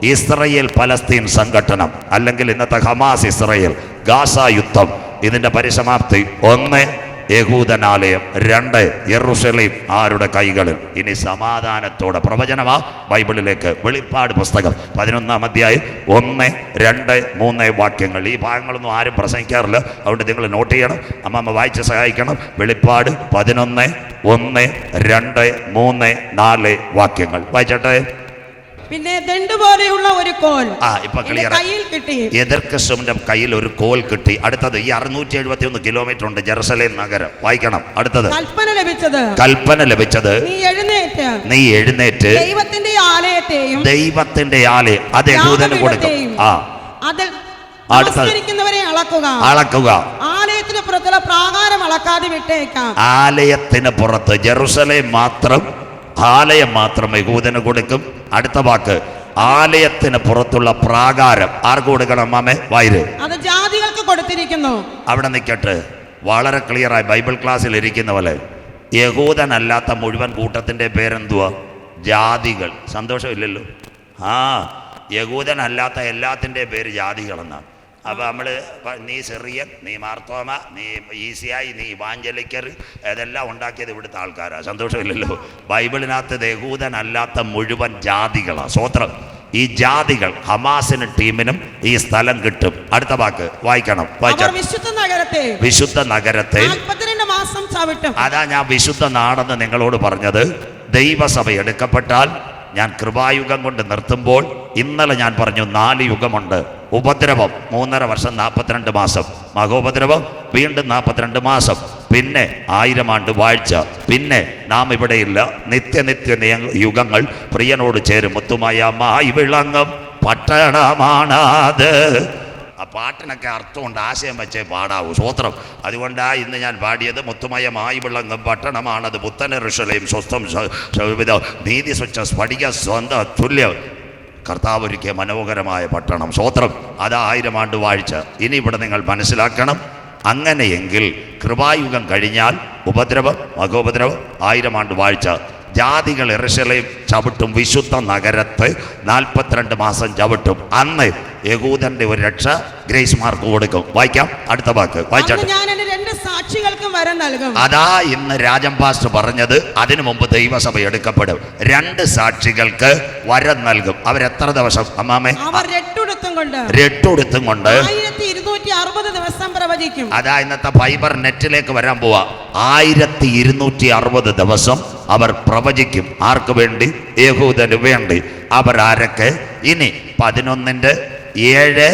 Israel Palestine സംഘട്ടനം, അല്ലെങ്കിൽ ഇന്നത്തെ Hamas Israel Gaza യുദ്ധം, ഇതിന്റെ പരിസമാപ്തി. 1 യഹൂദനാലയം, 2 യെരൂശലേം ആരുടെ കൈകളിൽ. ഇനി സമാധാനത്തോടെ പ്രവചനമാ ബൈബിളിലേക്ക്. വെളിപ്പാട് പുസ്തകം 11-ാം അധ്യായം 1, 2, 3 വാക്യങ്ങൾ. ഈ ഭാഗങ്ങളൊന്നും ആരും പ്രസംഗിക്കാറില്ല, അതുകൊണ്ട് നിങ്ങൾ നോട്ട് ചെയ്യണം, അമ്മമ്മ വായിച്ച് സഹായിക്കണം. വെളിപ്പാട് 11, 1, 2, 3, 4 വാക്യങ്ങൾ വായിച്ചോട്ടെ. പിന്നെ ദണ്ഡ് പോലെയുള്ള ഒരു കോൽ ഇപ്പൊ ക്ലിയർ. കയ്യിൽ കിട്ടി. എതിർക്രിസ്തുവിന്റെ കയ്യിൽ ഒരു കോൽ കിട്ടി. അടുത്തത് ഈ 671 കിലോമീറ്റർ ഉണ്ട് ജെറുസലേം നഗരം. വായിക്കണം. അടുത്തത് കൽപ്പന ലഭിച്ചത് നീ എഴുന്നേറ്റ് ദൈവത്തിന്റെ ആലയം അത് യഹൂദന് കൊടുക്കും. അളക്കുക. ആലയത്തിന് പുറത്തുള്ള പ്രാകാരം അളക്കാതെ വിട്ടേക്കാം. ആലയത്തിന് പുറത്ത് ജെറുസലേം മാത്രം, ആലയം മാത്രം യഹൂദന് കൊടുക്കും. അടുത്ത വാക്ക്, ആലയത്തിന് പുറത്തുള്ള പ്രാകാരം ആർക്ക് കൊടുക്കണം? മാമേ വായിര്. അത് ജാതികൾക്ക് കൊടുത്തിരിക്കുന്നു. അവിടെ നിൽക്കട്ടെ. വളരെ ക്ലിയറായി ബൈബിൾ ക്ലാസ്സിൽ ഇരിക്കുന്ന പോലെ യഹൂദനല്ലാത്ത മുഴുവൻ കൂട്ടത്തിന്റെ പേരെന്തുവാ? ജാതികൾ. സന്തോഷമില്ലല്ലോ. യഹൂദനല്ലാത്ത എല്ലാത്തിൻ്റെ പേര് ജാതികളെന്നാണ്. അപ്പോൾ നമ്മൾ നീ സിറിയൻ, നീ മാർത്തോമ, നീ ഈസിയായി, നീ ഇവാഞ്ചലിക്കർ, ഇതെല്ലാം ഉണ്ടാക്കിയത് ഇവിടുത്തെ ആൾക്കാരാണ്. സന്തോഷമില്ലല്ലോ. ബൈബിളിനകത്ത് യഹൂദനല്ലാത്ത മുഴുവൻ ജാതികളാണ്. സ്വോത്രം. ഈ ജാതികൾ ഹമാസിനും ടീമിനും ഈ സ്ഥലം കിട്ടും. അടുത്ത വാക്ക് വായിക്കണം. വിശുദ്ധ നഗരത്തെ അതാ ഞാൻ വിശുദ്ധ നാടെന്ന് നിങ്ങളോട് പറഞ്ഞത്. ദൈവസഭ എടുക്കപ്പെട്ടാൽ ഞാൻ കൃപായുഗം കൊണ്ട് നിർത്തുമ്പോൾ ഇന്നലെ ഞാൻ പറഞ്ഞു 4 യുഗമുണ്ട്. ഉപദ്രവം 3.5 വർഷം 42 മാസം, മഹോപദ്രവം വീണ്ടും 42 മാസം, പിന്നെ 1000 ആണ്ട് വാഴ്ച, പിന്നെ നാം ഇവിടെയില്ല. നിത്യ യുഗങ്ങൾ പ്രിയനോട് ചേരും. മുത്തുമയമായി വിളങ്ങും പട്ടണമാണത്. ആ പാട്ടിനൊക്കെ അർത്ഥമുണ്ട്, ആശയം വെച്ചേ പാടാവൂ. സ്വോത്രം. അതുകൊണ്ടാണ് ഇന്ന് ഞാൻ പാടിയത്. മുത്തുമയമായി വിളങ്ങും പട്ടണമാണത്, പുത്തൻ യെരൂശലേം സ്വസ്ഥം നീതി സ്വച്ഛ സ്ഫടിക സ്വന്ത തുല്യ കർത്താവ് ഒരുക്കിയ മനോഹരമായ പട്ടണം. സ്വോത്രം. അത് 1000 ആണ്ട് വാഴ്ച. ഇനി ഇവിടെ നിങ്ങൾ മനസ്സിലാക്കണം, അങ്ങനെയെങ്കിൽ കൃപായുഗം കഴിഞ്ഞാൽ ഉപദ്രവം, മഹോപദ്രവം, 1000 ആണ്ട് വാഴ്ച. ജാതികൾ യെരൂശലേം ചവിട്ടും, വിശുദ്ധ നഗരത്ത് 42 മാസം ചവിട്ടും. അന്ന് യഹൂദന്റെ ഒരു രക്ഷ ഗ്രേസ് മാർക്ക് കൊടുക്കും. വായിക്കാം. അടുത്ത വാക്ക് വായിച്ചാട്ടെ. അതാ ഇന്ന് രാജൻ പാസ്റ്റർ പറഞ്ഞത്. അതിനു മുമ്പ് ദൈവസഭ എടുക്കപ്പെടും. 2 സാക്ഷികൾക്ക് വരം നൽകും. അവരെത്ര ദിവസം അമ്മാമേ? രട്ടുടുത്തും കൊണ്ട് 1260 ദിവസം പ്രവചിക്കും. അതാ ഇന്നത്തെ ഫൈബർ നെറ്റിലേക്ക് വരാൻ പോവാ. 1260 ദിവസം അവർ പ്രവചിക്കും. ആർക്ക് വേണ്ടി? യഹൂദന് വേണ്ടി. അവർ ആരൊക്കെ? ഇനി 11, 7,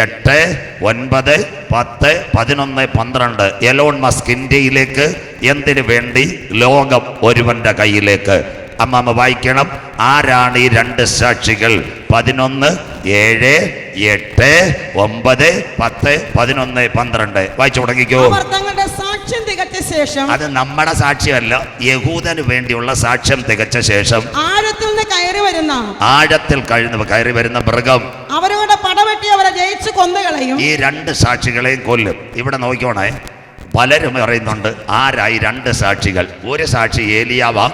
8, 9, 10, 11, 12 എലോൺ മസ്ക് ഇന്ത്യയിലേക്ക്. എന്തിനു വേണ്ടി? ലോകം ഒരുവന്റെ കയ്യിലേക്ക്. അമ്മാമ്മ വായിക്കണം. ആരാണ് ഈ 2 സാക്ഷികൾ? 11, 7, 8, 9, 10, 11, 12 വായിച്ചു തുടങ്ങിക്കോ. സാക്ഷ്യം തികച്ച ശേഷം, അത് നമ്മുടെ സാക്ഷ്യമല്ല, യഹൂദന് വേണ്ടിയുള്ള സാക്ഷ്യം തികച്ച ശേഷം ആഴത്തിൽ കയറി വരുന്ന മൃഗം അവരോട് പടവെട്ടി അവരെ ജയിച്ച് കൊന്നുകളയും. ഈ 2 സാക്ഷികളെയും കൊല്ലും. ഇവിടെ നോക്കിക്കോണേ. പലരും പറയുന്നുണ്ട് ആരായി 2 സാക്ഷികൾ? ഒരു സാക്ഷി ഏലിയാവാ.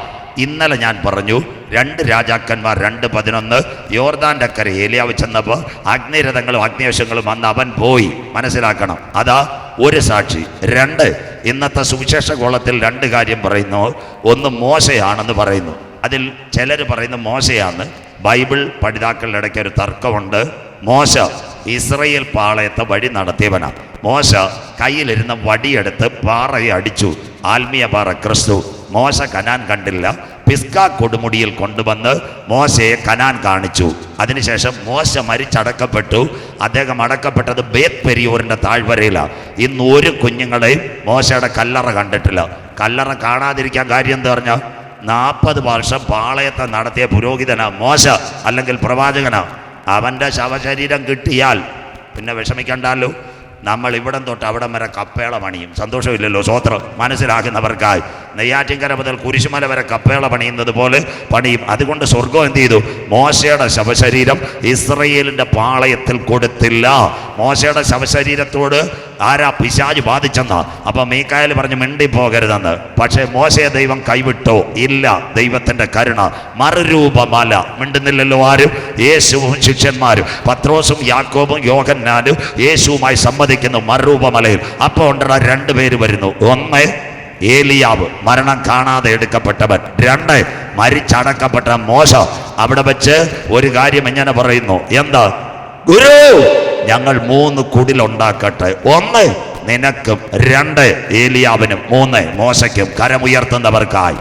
ഇന്നലെ ഞാൻ പറഞ്ഞു 2 രാജാക്കന്മാർ 2:11 യോർദാന്റെ അക്കരെ ഏലിയാവ് ചെന്നപ്പോൾ അഗ്നിരഥങ്ങളും അഗ്നിവേശങ്ങളും വന്ന് അവൻ പോയി. മനസ്സിലാക്കണം. അതാ ഒരു സാക്ഷി. 2 ഇന്നത്തെ സുവിശേഷ കോളത്തിൽ 2 കാര്യം പറയുന്നു. ഒന്ന് മോശയാണെന്ന് പറയുന്നു. അതിൽ ചിലർ പറയുന്നു മോശയാന്ന്. ബൈബിൾ പഠിതാക്കളുടെ ഇടയ്ക്ക് ഒരു തർക്കമുണ്ട്. മോശ ഇസ്രയേൽ പാളയത്തെ വഴി നടത്തിയവനാണ്. മോശ കയ്യിലിരുന്ന വടിയെടുത്ത് പാറയെ അടിച്ചു. ആത്മീയ പാറ ക്രിസ്തു. മോശ കനാൻ കണ്ടില്ല. പിസ്ക കൊടുമുടിയിൽ കൊണ്ടുവന്ന് മോശയെ കനാൻ കാണിച്ചു. അതിനുശേഷം മോശ മരിച്ചടക്കപ്പെട്ടു. അദ്ദേഹം അടക്കപ്പെട്ടത് ബേത് പെരിയോറിൻ്റെ താഴ്വരയിലാണ്. ഇന്ന് ഒരു കുഞ്ഞുങ്ങളെയും മോശയുടെ കല്ലറ കണ്ടിട്ടില്ല. കല്ലറ കാണാതിരിക്കാൻ കാര്യം എന്താ പറഞ്ഞാൽ 40 വർഷം പാളയത്തെ നടത്തിയ പുരോഹിതനാ മോശ, അല്ലെങ്കിൽ പ്രവാചകനാ. അവൻ്റെ ശവശരീരം കിട്ടിയാൽ പിന്നെ വിഷമിക്കണ്ടല്ലോ. നമ്മൾ ഇവിടം തൊട്ട് അവിടം വരെ കപ്പേള പണിയും. സന്തോഷമില്ലല്ലോ. സ്വോത്രം. മനസ്സിലാക്കുന്നവർക്കായി നെയ്യാറ്റിൻകര മുതൽ കുരിശുമല വരെ കപ്പേള പണിയുന്നത് പോലെ പണിയും. അതുകൊണ്ട് സ്വർഗം എന്ത് ചെയ്തു? മോശയുടെ ശവശരീരം ഇസ്രയേലിന്റെ പാളയത്തിൽ കൊടുത്തില്ല. മോശയുടെ ശവശരീരത്തോട് ആരാ? പിശാച് ബാധിച്ചെന്ന്. അപ്പൊ മീക്കായേൽ പറഞ്ഞു മിണ്ടിപ്പോകരുതെന്ന്. പക്ഷേ മോശയെ ദൈവം കൈവിട്ടോ? ഇല്ല. ദൈവത്തിന്റെ കരുണ മറുരൂപമല. മിണ്ടുന്നില്ലല്ലോ ആരും. യേശുവും ശിഷ്യന്മാരും പത്രോസും യാക്കോബും യോഹന്നാനും യേശുവുമായി സമ്മതിക്കുന്നു മറുരൂപമലയിൽ. അപ്പൊ ഉണ്ടടാ രണ്ടുപേര് വരുന്നു. ഒന്ന് ഏലിയാവ്, മരണം കാണാതെ എടുക്കപ്പെട്ടവൻ. രണ്ട് മരിച്ചടക്കപ്പെട്ട മോശ. അവിടെ വെച്ച് ഒരു കാര്യം ഇങ്ങനെ പറയുന്നു. എന്താ? ഗുരു, ഞങ്ങൾ 3 കുടിലുണ്ടാക്കട്ടെ. 1 നിനക്കും, 2 ഏലിയാവിനും, 3 മോശയ്ക്കും, കരമുയർത്തുന്നവർക്കായി.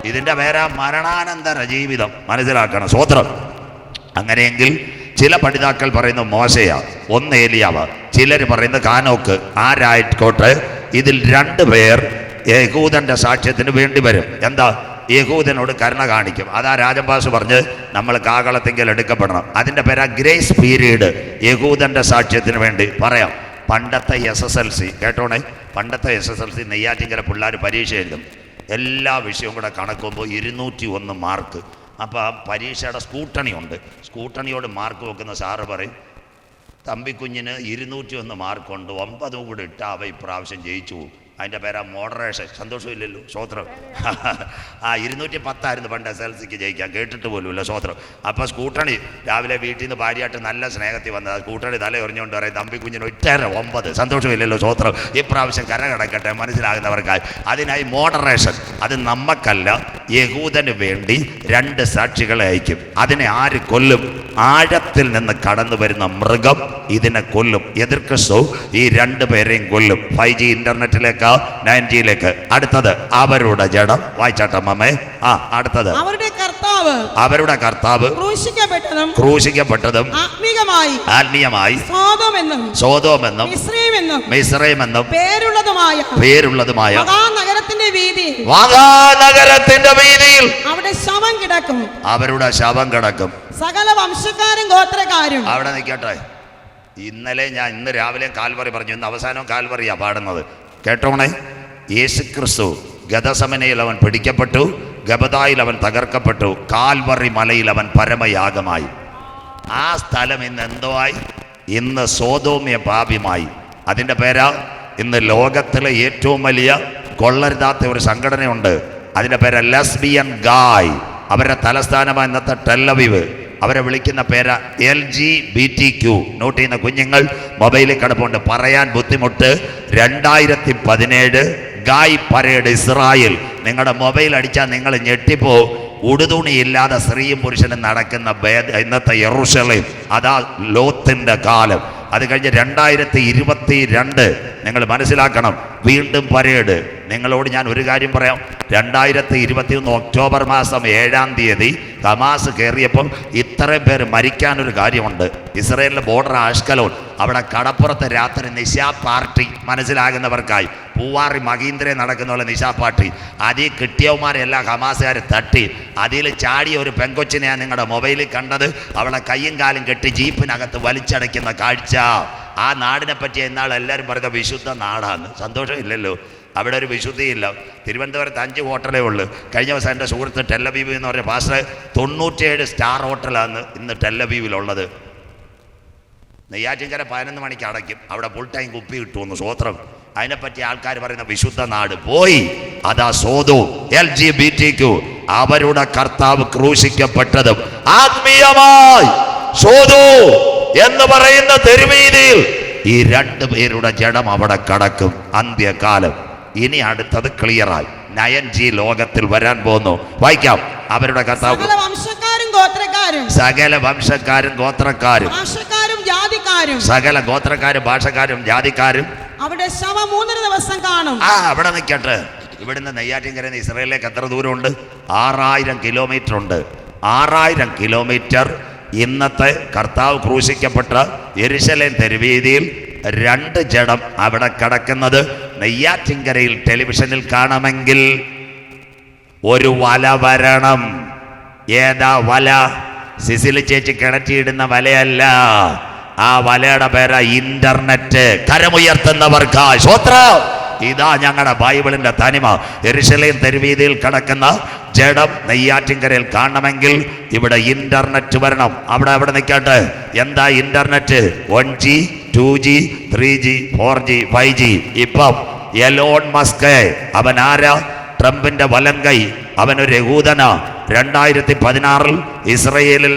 ഇതിന്റെ പേരാ മരണാനന്തര ജീവിതം. മനസ്സിലാക്കണം. സ്വോത്രം. അങ്ങനെയെങ്കിൽ ചില പഠിതാക്കൾ പറയുന്നു മോശയാ, 1 ഏലിയാവ്, ചിലർ പറയുന്നത് കാനോക്ക്. ആരായിക്കോട്ടെ, ഇതിൽ 2 പേർ യഹൂദന്റെ സാക്ഷ്യത്തിന് വേണ്ടി വരും. എന്താ? യഹൂദനോട് കരുണ കാണിക്കും. അതാ രാജംപാസ് പറഞ്ഞ് നമ്മൾ കാകളത്തെങ്കിൽ എടുക്കപ്പെടണം. അതിൻ്റെ പേരാ ഗ്രേസ് പീരീഡ്. യഹൂദന്റെ സാക്ഷ്യത്തിന് വേണ്ടി പറയാം. പണ്ടത്തെ SSLC കേട്ടോണേ, പണ്ടത്തെ SSLC നെയ്യാറ്റിൻകര പിള്ളേർ പരീക്ഷ എഴുതും. എല്ലാ വിഷയവും കൂടെ കണക്കുമ്പോൾ 201 മാർക്ക്. അപ്പോൾ പരീക്ഷയുടെ സ്കൂട്ടണി ഉണ്ട്. സ്കൂട്ടണിയോട് മാർക്ക് വെക്കുന്ന സാറ് പറയും, തമ്പിക്കുഞ്ഞിന് 201 മാർക്കുണ്ട്, 9 കൂടെ ഇട്ടാൽ അവ ഇപ്രാവശ്യം ജയിച്ചു പോകും. അതിൻ്റെ പേരാ മോഡറേഷൻ. സന്തോഷമില്ലല്ലോ. സ്വോത്രം. 210 പണ്ട് SLCക്ക് ജയിക്കാൻ. കേട്ടിട്ട് പോലുമില്ല. സ്വോത്രം. അപ്പോൾ സ്കൂട്ടണി രാവിലെ വീട്ടിൽ നിന്ന് ഭാര്യയായിട്ട് നല്ല സ്നേഹത്തിൽ വന്നത്. സ്കൂട്ടണി തല എറിഞ്ഞുകൊണ്ട് പറയും, തമ്പിക്കുഞ്ഞിന് 9. സന്തോഷമില്ലല്ലോ. സ്വോത്രം. ഇപ്രാവശ്യം കര കിടക്കട്ടെ മനസ്സിലാകുന്നവർക്കായി. അതിനായി മോഡറേഷൻ. അത് നമ്മക്കല്ല, യഹൂദന് വേണ്ടി 2 സാക്ഷികളെ അയക്കും. അതിനെ ആര് കൊല്ലും? ആഴത്തിൽ നിന്ന് കടന്നു വരുന്ന മൃഗം ഇതിനെ കൊല്ലും. എതിർ ക്രിസ്തു ഈ 2 പേരെയും കൊല്ലും. 5G ഇന്റർനെറ്റിലേക്ക്, 9Gയിലേക്ക്. അടുത്തത് അവരുടെ ജഡം. വായിച്ചാട്ടമ്മേ. അടുത്തത് അവരുടെ കർത്താവ് ക്രൂശിക്കപ്പെട്ടതും ആത്മീയമായി സോദോമെന്നും മിസ്രയീമെന്നും പേരുള്ളതുമായ മഹാനഗരത്തിന്റെ വീതിയിൽ അവരുടെ ശവം കിടക്കും. സകല വംശക്കാരും ഗോത്രക്കാരും. അവിടെ നിൽക്കട്ടെ. ഇന്ന് രാവിലെ കാൽവറി പറഞ്ഞു, ഇന്ന് അവസാനം കാൽവറിയാ പാടുന്നത്. കേട്ടോണേ. യേശുക്രിസ്തു ഗദസമനയിൽ അവൻ പിടിക്കപ്പെട്ടു, ഗബദായിൽ അവൻ തകർക്കപ്പെട്ടു, കാൽവറി മലയിൽ അവൻ പരമയാഗമായി. ആ സ്ഥലം ഇന്ന് എന്തോ ആയി? ഇന്ന് സോദോമ്യ പാപിമായി. അതിൻ്റെ പേരാ ഇന്ന് ലോകത്തിലെ ഏറ്റവും വലിയ കൊള്ളരുതാത്ത ഒരു സംഘടനയുണ്ട്. അതിൻ്റെ പേരാ ലെസ്ബിയൻ ഗായ്. അവരുടെ തലസ്ഥാനമായ ഇന്നത്തെ ടെല്ലവീവ്. അവരെ വിളിക്കുന്ന പേരാ LGBTQ. നോട്ട് ചെയ്യുന്ന കുഞ്ഞുങ്ങൾ മൊബൈലിൽ കിടപ്പുണ്ട്. പറയാൻ ബുദ്ധിമുട്ട്. 2017 ഗായ് പരേഡ് ഇസ്രായേൽ. നിങ്ങളുടെ മൊബൈൽ അടിച്ചാൽ നിങ്ങൾ ഞെട്ടിപ്പോ. ഉടുതുണിയില്ലാതെ സ്ത്രീയും പുരുഷനും നടക്കുന്ന ഇന്നത്തെ യെറൂശലേം. അതാ ലോത്തിന്റെ കാലം. അത് കഴിഞ്ഞ് 2022 നിങ്ങൾ മനസ്സിലാക്കണം, വീണ്ടും പരേഡ്. നിങ്ങളോട് ഞാൻ ഒരു കാര്യം പറയാം. 2021 ഒക്ടോബർ മാസം 7-ാം തീയതി ഹമാസ് കയറിയപ്പം ഇത്രയും പേര് മരിക്കാനൊരു കാര്യമുണ്ട്. ഇസ്രയേലിലെ ബോർഡർ അഷ്കലോൺ. അവിടെ കടപ്പുറത്ത് രാത്രി നിശാ പാർട്ടി. മനസ്സിലാകുന്നവർക്കായി പൂവാറി മഹീന്ദ്രയെ നടക്കുന്ന പോലെ നിശാ പാർട്ടി. അതിൽ കിട്ടിയവന്മാരെല്ലാം ഹമാസുകാർ തട്ടി. അതിൽ ചാടിയ ഒരു പെങ്കൊച്ചിനെയാണ് നിങ്ങളുടെ മൊബൈലിൽ കണ്ടത്. അവളെ കയ്യും കാലും കെട്ടി ജീപ്പിനകത്ത് വലിച്ചടയ്ക്കുന്ന കാഴ്ച. ആ നാടിനെ പറ്റി എന്നാൾ എല്ലാവരും പറയുന്ന വിശുദ്ധ നാടാണ്. സന്തോഷമില്ലല്ലോ. അവിടെ ഒരു വിശുദ്ധിയില്ല. തിരുവനന്തപുരത്ത് 5 ഹോട്ടലേ ഉള്ളൂ. കഴിഞ്ഞ ദിവസം എൻ്റെ സുഹൃത്ത് ടെല്ലവീവ് എന്ന് പറഞ്ഞ പാസ്റ്റർ 97 സ്റ്റാർ ഹോട്ടലാണ് ഇന്ന് ടെല്ലവീവിലുള്ളത്. നെയ്യാറ്റിൻകര 11 മണിക്ക് അടയ്ക്കും. അവിടെ ഫുൾ ടൈം കുപ്പി കിട്ടുമെന്ന്. സ്വോത്രം. അതിനെപ്പറ്റി ആൾക്കാർ പറയുന്ന വിശുദ്ധ നാട് പോയി. അതാ സോദോം. LGBTQ. അവരുടെ കർത്താവ് ക്രൂശിക്കപ്പെട്ടതും ആത്മീയമായി സോദോം എന്ന് പറയുന്ന തെരുവീതിയിൽ ഈ 2 പേരുടെ ജഡം അവിടെ കടക്കും. അന്ത്യകാലം. ഇനി അടുത്തത് ക്ലിയറായി. 9G ലോകത്തിൽ വരാൻ പോകുന്നു. വായിക്കാം. അവരുടെ കർത്താവ് സകല വംശക്കാരും ഗോത്രക്കാരും സകല ഗോത്രക്കാരും ഭാഷക്കാരും ജാതിക്കാരും അവിടെ ശവം 3 ദിവസം കാണും. അവിടെ നിൽക്കട്ടെ. ഇവിടുന്ന് നെയ്യാറ്റിൻകരയിൽ നിന്ന് ഇസ്രായേലിലേക്ക് എത്ര ദൂരമുണ്ട്? 6000 കിലോമീറ്റർ ഉണ്ട്. 6000 കിലോമീറ്റർ. ഇന്നത്തെ കർത്താവ് ക്രൂശിക്കപ്പെട്ട യെരുശലേം തെരുവീതിയിൽ 2 ജഡം അവിടെ കിടക്കുന്നത് നെയ്യാറ്റിൻകരയിൽ ടെലിവിഷനിൽ കാണാമെങ്കിൽ ഒരു വല വരണം. ഏതാ വല? സിസിലി ചേച്ചി കിണറ്റിയിടുന്ന വലയല്ല. ആ വലയുടെ പേരാ ഇന്റർനെറ്റ്. കരമുയർത്തുന്നവർക്കായി സ്വോത്രം. ഇതാ ഞങ്ങളുടെ ബൈബിളിന്റെ തനിമ. യെരുശലേം തെരുവീതിയിൽ കിടക്കുന്ന ജഡം നെയ്യാറ്റിൻകരയിൽ കാണണമെങ്കിൽ ഇവിടെ ഇന്റർനെറ്റ് വരണം. അവിടെ നിൽക്കട്ടെ. എന്താ internet? 1G 2G 3G 4G 5G. ഇപ്പം എലോൺ മസ്ക് അവൻ ആരാ? ട്രംപിന്റെ വലങ്കൈ. അവനൊരു യഹൂദനാ. 2016 ഇസ്രയേലിൽ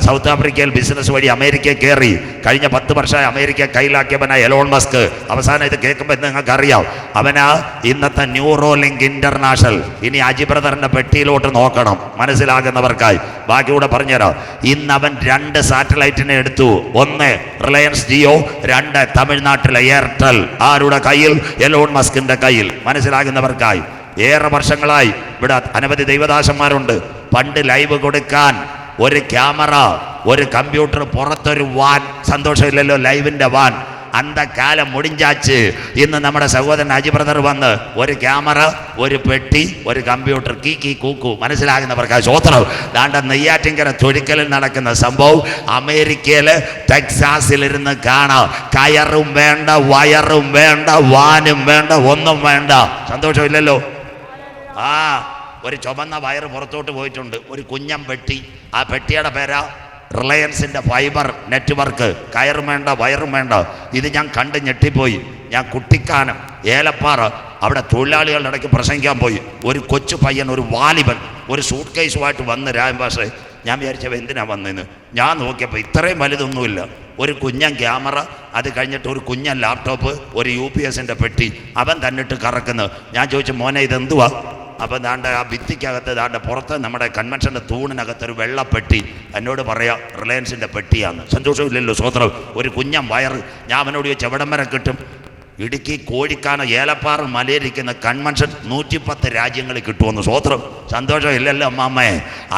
സൗത്ത് ആഫ്രിക്കയിൽ ബിസിനസ് വഴി അമേരിക്ക കയറി. കഴിഞ്ഞ 10 വർഷമായി അമേരിക്ക കയ്യിലാക്കിയവനാ എലോൺ മസ്ക്. അവസാനം ഇത് കേൾക്കുമ്പോൾ നിങ്ങൾക്ക് അറിയാം, അവനാ ഇന്നത്തെ ന്യൂറോലിങ്ക് ഇന്റർനാഷണൽ. ഇനി അജി ബ്രദറിന്റെ പെട്ടിയിലോട്ട് നോക്കണം മനസ്സിലാകുന്നവർക്കായി. ബാക്കി കൂടെ പറഞ്ഞുതരാം. ഇന്ന് അവൻ 2 സാറ്റലൈറ്റിനെ എടുത്തു. 1 റിലയൻസ് ജിയോ, 2 തമിഴ്നാട്ടിലെ എയർടെൽ. ആരുടെ കയ്യിൽ? എലോൺ മസ്കിന്റെ കയ്യിൽ. മനസ്സിലാകുന്നവർക്കായി. ഏറെ വർഷങ്ങളായി ഇവിടെ അനവധി ദൈവദാസന്മാരുണ്ട്. പണ്ട് ലൈവ് കൊടുക്കാൻ ഒരു ക്യാമറ, ഒരു കമ്പ്യൂട്ടർ, പുറത്തൊരു വാൻ. സന്തോഷമില്ലല്ലോ ലൈവിന്റെ വാൻ. അന്തക്കാലം മുടിഞ്ചാച്ച് ഇന്ന് നമ്മുടെ സഹോദരൻ അജി ബ്രദർ വന്ന് ഒരു ക്യാമറ, ഒരു പെട്ടി, ഒരു കമ്പ്യൂട്ടർ. കീ കൂക്കു. മനസ്സിലാകുന്നവർക്ക് സ്വോത്രം. ദാണ്ട നെയ്യാറ്റിൻകര തൊഴിക്കലിൽ നടക്കുന്ന സംഭവം അമേരിക്കയില് ടെക്സാസിലിരുന്ന് കാണാം. കയറും വേണ്ട, വയറും വേണ്ട, വാനും വേണ്ട, ഒന്നും വേണ്ട. സന്തോഷമില്ലല്ലോ. ഒരു ചുമന്ന വയറ് പുറത്തോട്ട് പോയിട്ടുണ്ട്. ഒരു കുഞ്ഞൻ പെട്ടി. ആ പെട്ടിയുടെ പേരാ റിലയൻസിന്റെ ഫൈബർ നെറ്റ്വർക്ക്. കയറും വേണ്ട, വയറും വേണ്ട. ഇത് ഞാൻ കണ്ട് ഞെട്ടിപ്പോയി. ഞാൻ കുട്ടിക്കാനം ഏലപ്പാറ അവിടെ തൊഴിലാളികളുടെ ഇടയ്ക്ക് പ്രസംഗിക്കാൻ പോയി. ഒരു കൊച്ചു പയ്യൻ, ഒരു വാലിബൻ, ഒരു സൂട്ട് കേസുമായിട്ട് വന്ന് രാംഭാഷേ. ഞാൻ വിചാരിച്ചപ്പോൾ എന്തിനാ വന്നതെന്ന്. ഞാൻ നോക്കിയപ്പോൾ ഇത്രയും വലുതൊന്നുമില്ല. ഒരു കുഞ്ഞൻ ക്യാമറ, അത് കഴിഞ്ഞിട്ട് ഒരു കുഞ്ഞൻ ലാപ്ടോപ്പ്, ഒരു UPSന്റെ പെട്ടി. അവൻ തന്നിട്ട് കറക്കുന്നു. ഞാൻ ചോദിച്ചു, മോനെ ഇതെന്തുവാ? അപ്പം ദാണ്ട ആ ഭിത്തിക്കകത്ത്, ദാണ്ട പുറത്ത് നമ്മുടെ കൺവെൻഷൻ്റെ തൂണിനകത്തൊരു വെള്ളപ്പെട്ടി. എന്നോട് പറയാം റിലയൻസിൻ്റെ പെട്ടിയാണ്. സന്തോഷമില്ലല്ലോ സ്വോത്രം. ഒരു കുഞ്ഞൻ വയറ്. ഞാൻ അവനോട് ചോദിച്ചു എവിടം വരെ കിട്ടും? ഇടുക്കി, കോഴിക്കാന, ഏലപ്പാറ മലയിരിക്കുന്ന കൺവെൻഷൻ 110 രാജ്യങ്ങളിൽ കിട്ടുമെന്ന്. സ്വോത്രം. സന്തോഷം ഇല്ലല്ലോ അമ്മാമ്മേ.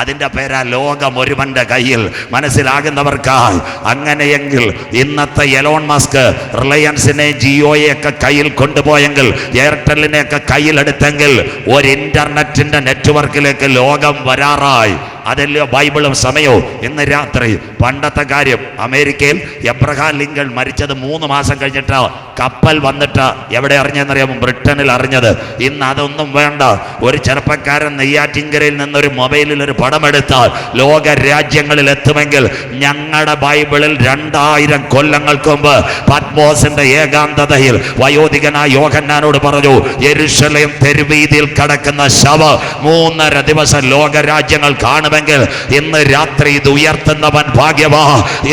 അതിൻ്റെ പേരാ ലോകം ഒരുവന്റെ കയ്യിൽ. മനസ്സിലാകുന്നവർക്കായി. അങ്ങനെയെങ്കിൽ ഇന്നത്തെ എലോൺ മസ്ക് റിലയൻസിനെ, ജിയോയെയൊക്കെ കയ്യിൽ കൊണ്ടുപോയെങ്കിൽ, എയർടെല്ലിനെയൊക്കെ കയ്യിലെടുത്തെങ്കിൽ ഒരു ഇന്റർനെറ്റിന്റെ നെറ്റ്വർക്കിലേക്ക് ലോകം വരാറായി. അതല്ലോ ബൈബിളും സമയവും. ഇന്ന് രാത്രി പണ്ടത്തെ കാര്യം, അമേരിക്കയിൽ എബ്രഹാം ലിങ്കൺ മരിച്ചത് 3 മാസം കഴിഞ്ഞിട്ട് കപ്പൽ വന്നിട്ട് എവിടെ അറിഞ്ഞെന്നറിയാമോ? ബ്രിട്ടനിൽ അറിഞ്ഞത്. ഇന്ന് അതൊന്നും വേണ്ട. ഒരു ചെറുപ്പക്കാരൻ നെയ്യാറ്റിൻകരയിൽ നിന്നൊരു മൊബൈലിൽ ഒരു പടമെടുത്താൽ ലോക രാജ്യങ്ങളിൽ എത്തുമെങ്കിൽ, ഞങ്ങളുടെ ബൈബിളിൽ 2000 കൊല്ലങ്ങൾക്ക് മുമ്പ് പത്മോസിന്റെ ഏകാന്തതയിൽ വയോധികനായ യോഹന്നാനോട് പറഞ്ഞു, യെരുശലേം തെരുവീതിയിൽ കിടക്കുന്ന ശവം 3.5 ദിവസം ലോക രാജ്യങ്ങൾ കാണുമെങ്കിൽ, ഇന്ന് രാത്രി ഇത് ഉയർത്തുന്നവൻ ഭാഗ്യവാ,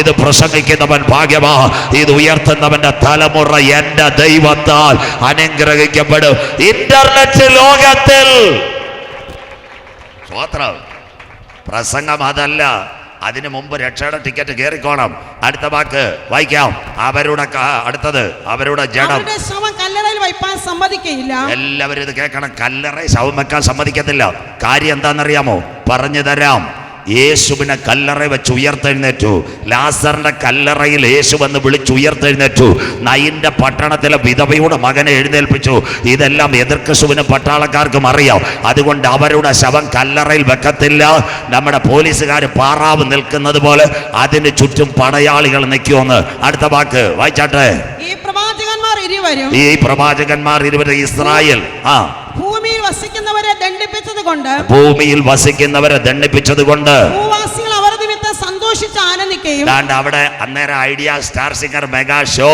ഇത് പ്രസംഗിക്കുന്നവൻ ഭാഗ്യവാ, ഇത് ഉയർത്തുന്നവന്റെ തലമുറ എന്റെ ദൈവത്താൽ അനുഗ്രഹിക്കപ്പെടും. ഇന്റർനെറ്റ് ലോകത്തിൽ സ്വോത്രം. പ്രസംഗം അതല്ല. അതിനു മുമ്പ് രക്ഷയുടെ ടിക്കറ്റ് കയറിക്കോണം. അടുത്ത വാക്ക് വായിക്കാം. അടുത്തത് അവരുടെ ജഡം കല്ലറയിൽ വയ്പ്പാൻ സമ്മതിക്കയില്ല. എല്ലാവരും ഇത് കേൾക്കണം. കല്ലറയിൽ ശവം വെക്കാൻ സമ്മതിക്കത്തില്ല. കാര്യം എന്താണെന്നറിയാമോ? പറഞ്ഞു തരാം. യേശുവിനെ കല്ലറ വെച്ച് ഉയർത്തെഴുന്നേറ്റു. ലാസറിന്റെ കല്ലറയിൽ യേശു വന്ന് വിളിച്ചുയർത്തെഴുന്നേറ്റു. നയിന്റെ പട്ടണത്തിലെ വിധവയുടെ മകനെ എഴുന്നേൽപ്പിച്ചു. ഇതെല്ലാം എതിർക്രിസ്തുവിനും പട്ടാളക്കാർക്കും അറിയാം. അതുകൊണ്ട് അവരുടെ ശവം കല്ലറയിൽ വെക്കത്തില്ല. നമ്മുടെ പോലീസുകാർ പാറാവ് നിൽക്കുന്നത് പോലെ അതിന് ചുറ്റും പടയാളികൾ നിൽക്കുമെന്ന്. അടുത്ത വാക്ക് വായിച്ചാട്ടെ. ഈ പ്രവാചകന്മാർ ഇരുവരും ഇസ്രായേൽ ഭൂമിയിൽ വസിക്കുന്നവരെ ദണ്ഡിപ്പിച്ചത് കൊണ്ട് ഭൂവാസികൾ അവർ നിമിത്തം സന്തോഷിച്ച് ആനന്ദിക്കുകയും. അവിടെ അന്നേരം idea star singer mega show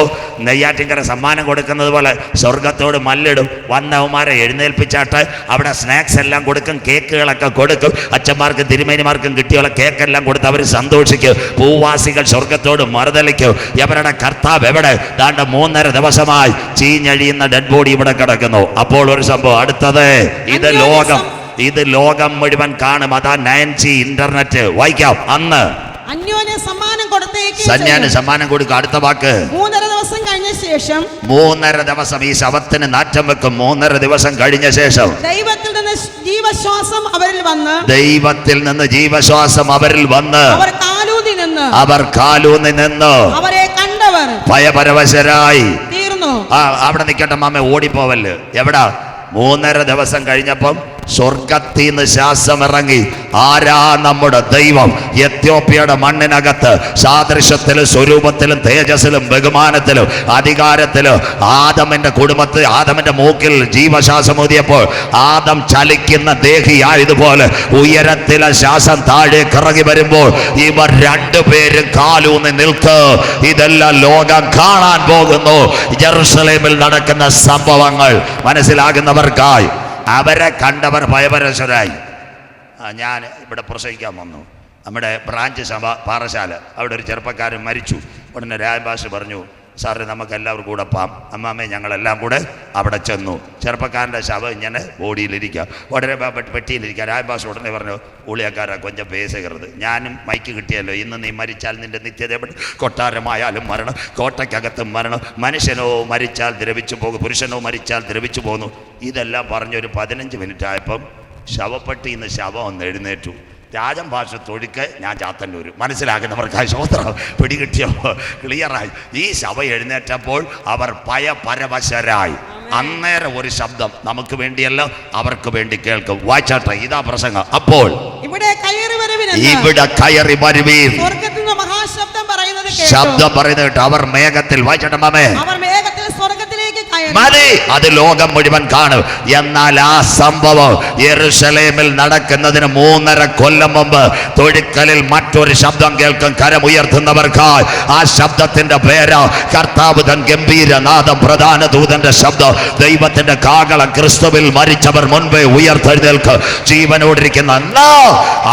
Neyyattinkara സമ്മാനം കൊടുക്കുന്നത് പോലെ സ്വർഗത്തോട് മല്ലിടും. വന്നവന്മാരെ എഴുന്നേൽപ്പിച്ചാട്ട് അവിടെ സ്നാക്സ് എല്ലാം കൊടുക്കും, കേക്കുകളൊക്കെ കൊടുക്കും. അച്ഛന്മാർക്കും തിരുമേനിമാർക്കും കിട്ടിയുള്ള കേക്കെല്ലാം കൊടുത്ത് അവർ സന്തോഷിക്കും. ഭൂവാസികൾ സ്വർഗത്തോട് മറുതലിക്കും. ഇവരുടെ കർത്താവ് എവിടെ? ദാണ്ട 3.5 ദിവസമായി ചീഞ്ഞഴിയുന്ന ഡെഡ് ബോഡി ഇവിടെ കിടക്കുന്നു. അപ്പോൾ ഒരു സംഭവം. അടുത്തത് ഇത് ലോകം മുഴുവൻ കാണും. അതാ 9G ഇന്റർനെറ്റ്. വായിക്കാം. അന്ന് അന്യോന്യം സമ്മാനം കൊടുക്കും. അടുത്ത വാക്ക്. 3.5 ദിവസം കഴിഞ്ഞ ശേഷം 3.5 ദിവസം ഈ ശവത്തിന് നാറ്റം വെക്കും. 3.5 ദിവസം കഴിഞ്ഞ ശേഷം ദൈവത്തിൽ നിന്ന് ജീവശ്വാസം അവരിൽ വന്ന് അവർ കാലൂന്നി നിന്ന് അവരെ കണ്ടവർ ഭയപരവശരായി തീർന്നു. അവിടെ നിൽക്കട്ടെ മാമ, ഓടിപ്പോവല്ല്. എവിടാ? 3.5 ദിവസം കഴിഞ്ഞപ്പം സ്വർഗത്തിൽ നിന്ന് ശ്വാസമിറങ്ങി. ആരാ നമ്മുടെ ദൈവം? എത്യോപ്യയുടെ മണ്ണിനകത്ത് സാദൃശ്യത്തിലും സ്വരൂപത്തിലും തേജസ്സിലും ബഹുമാനത്തിലും അധികാരത്തിലും ആദമിന്റെ കുടുംബത്തിൽ ആദമിന്റെ മൂക്കിൽ ജീവശ്വാസം ഊതിയപ്പോൾ ആദം ചലിക്കുന്ന ദേഹിയായതുപോലെ ഉയരത്തിലെ ശ്വാസം താഴേക്ക് ഇറങ്ങി വരുമ്പോൾ ഇവർ രണ്ടുപേരും കാലൂന്നി നിൽക്ക്. ഇതെല്ലാം ലോകം കാണാൻ പോകുന്നു. ജെറുസലേമിൽ നടക്കുന്ന സംഭവങ്ങൾ മനസ്സിലാകുന്നവർക്കായി അവരെ കണ്ടവർ ഭയപരവശരായി. ഞാൻ ഇവിടെ പ്രസംഗിക്കാൻ വന്നു. നമ്മുടെ ബ്രാഞ്ച് സഭ പാറശാല, അവിടെ ഒരു ചെറുപ്പക്കാരൻ മരിച്ചു. ഉടനെ രാജഭാഷ പറഞ്ഞു, സാറ് നമുക്ക് എല്ലാവർക്കും കൂടെ പാം. അമ്മാമ്മേ ഞങ്ങളെല്ലാം കൂടെ അവിടെ ചെന്നു. ചെറുപ്പക്കാരൻ്റെ ശവം ഇങ്ങനെ ബോഡിയിലിരിക്കുക, ഉടനെ പെട്ടിയിലിരിക്കുക. രാജഭാഷ ഉടനെ പറഞ്ഞു, ഊളിയക്കാരാ കൊഞ്ചം പേസുകരുത്. ഞാനും മൈക്ക് കിട്ടിയല്ലോ, ഇന്ന് നീ മരിച്ചാൽ നിന്റെ നിത്യത കൊട്ടാരമായാലും മരണം, കോട്ടയ്ക്കകത്തും മരണം. മനുഷ്യനോ മരിച്ചാൽ ദ്രവിച്ചു പോകും, പുരുഷനോ മരിച്ചാൽ ദ്രവിച്ചു പോകുന്നു. ഇതെല്ലാം പറഞ്ഞൊരു 15 മിനിറ്റ് ആയപ്പം ശവപ്പെട്ടിയിൽ നിന്ന് ശവം ഒന്ന് എഴുന്നേറ്റു. രാജൻ ഭാഷ തൊഴിക്ക് ഞാൻ ചാത്തന്നൂർ. മനസ്സിലാക്കുന്നവർക്കായി സ്വോത്രം പിടികിട്ടിയോ? ക്ലിയറായി. ഈ ശവ എഴുന്നേറ്റപ്പോൾ അവർ ഭയപരവശരായി. അന്നേരം ഒരു ശബ്ദം നമുക്ക് വേണ്ടിയല്ല അവർക്ക് വേണ്ടി കേൾക്കും. വായിച്ചാട്ടെ, ഇതാ പ്രസംഗം. അപ്പോൾ ഇവിടെ കയറി വരുവീൻ, ശബ്ദം പറയുന്നത് അവർ മേഘത്തിൽ. വായിച്ചാട്ടെ മാമേ, മതി, അത് ലോകം മുഴുവൻ കാണും. എന്നാൽ ആ സംഭവം യെരുശലേമിൽ നടക്കുന്നതിന് 3.5 കൊല്ലം മുമ്പ് തൊഴിക്കലിൽ മറ്റൊരു ശബ്ദം കേൾക്കും. കരമുയർത്തുന്നവർക്കായി ആ ശബ്ദത്തിന്റെ പേര് കർത്താവ് തൻ ഗംഭീരനാദം, പ്രധാന ദൂതന്റെ ശബ്ദം, ദൈവത്തിന്റെ കാഹളം. ക്രിസ്തുവിൽ മരിച്ചവർ മുൻപേ ഉയർത്തെഴുന്നേൽക്കും. ജീവനോടിരിക്കുന്ന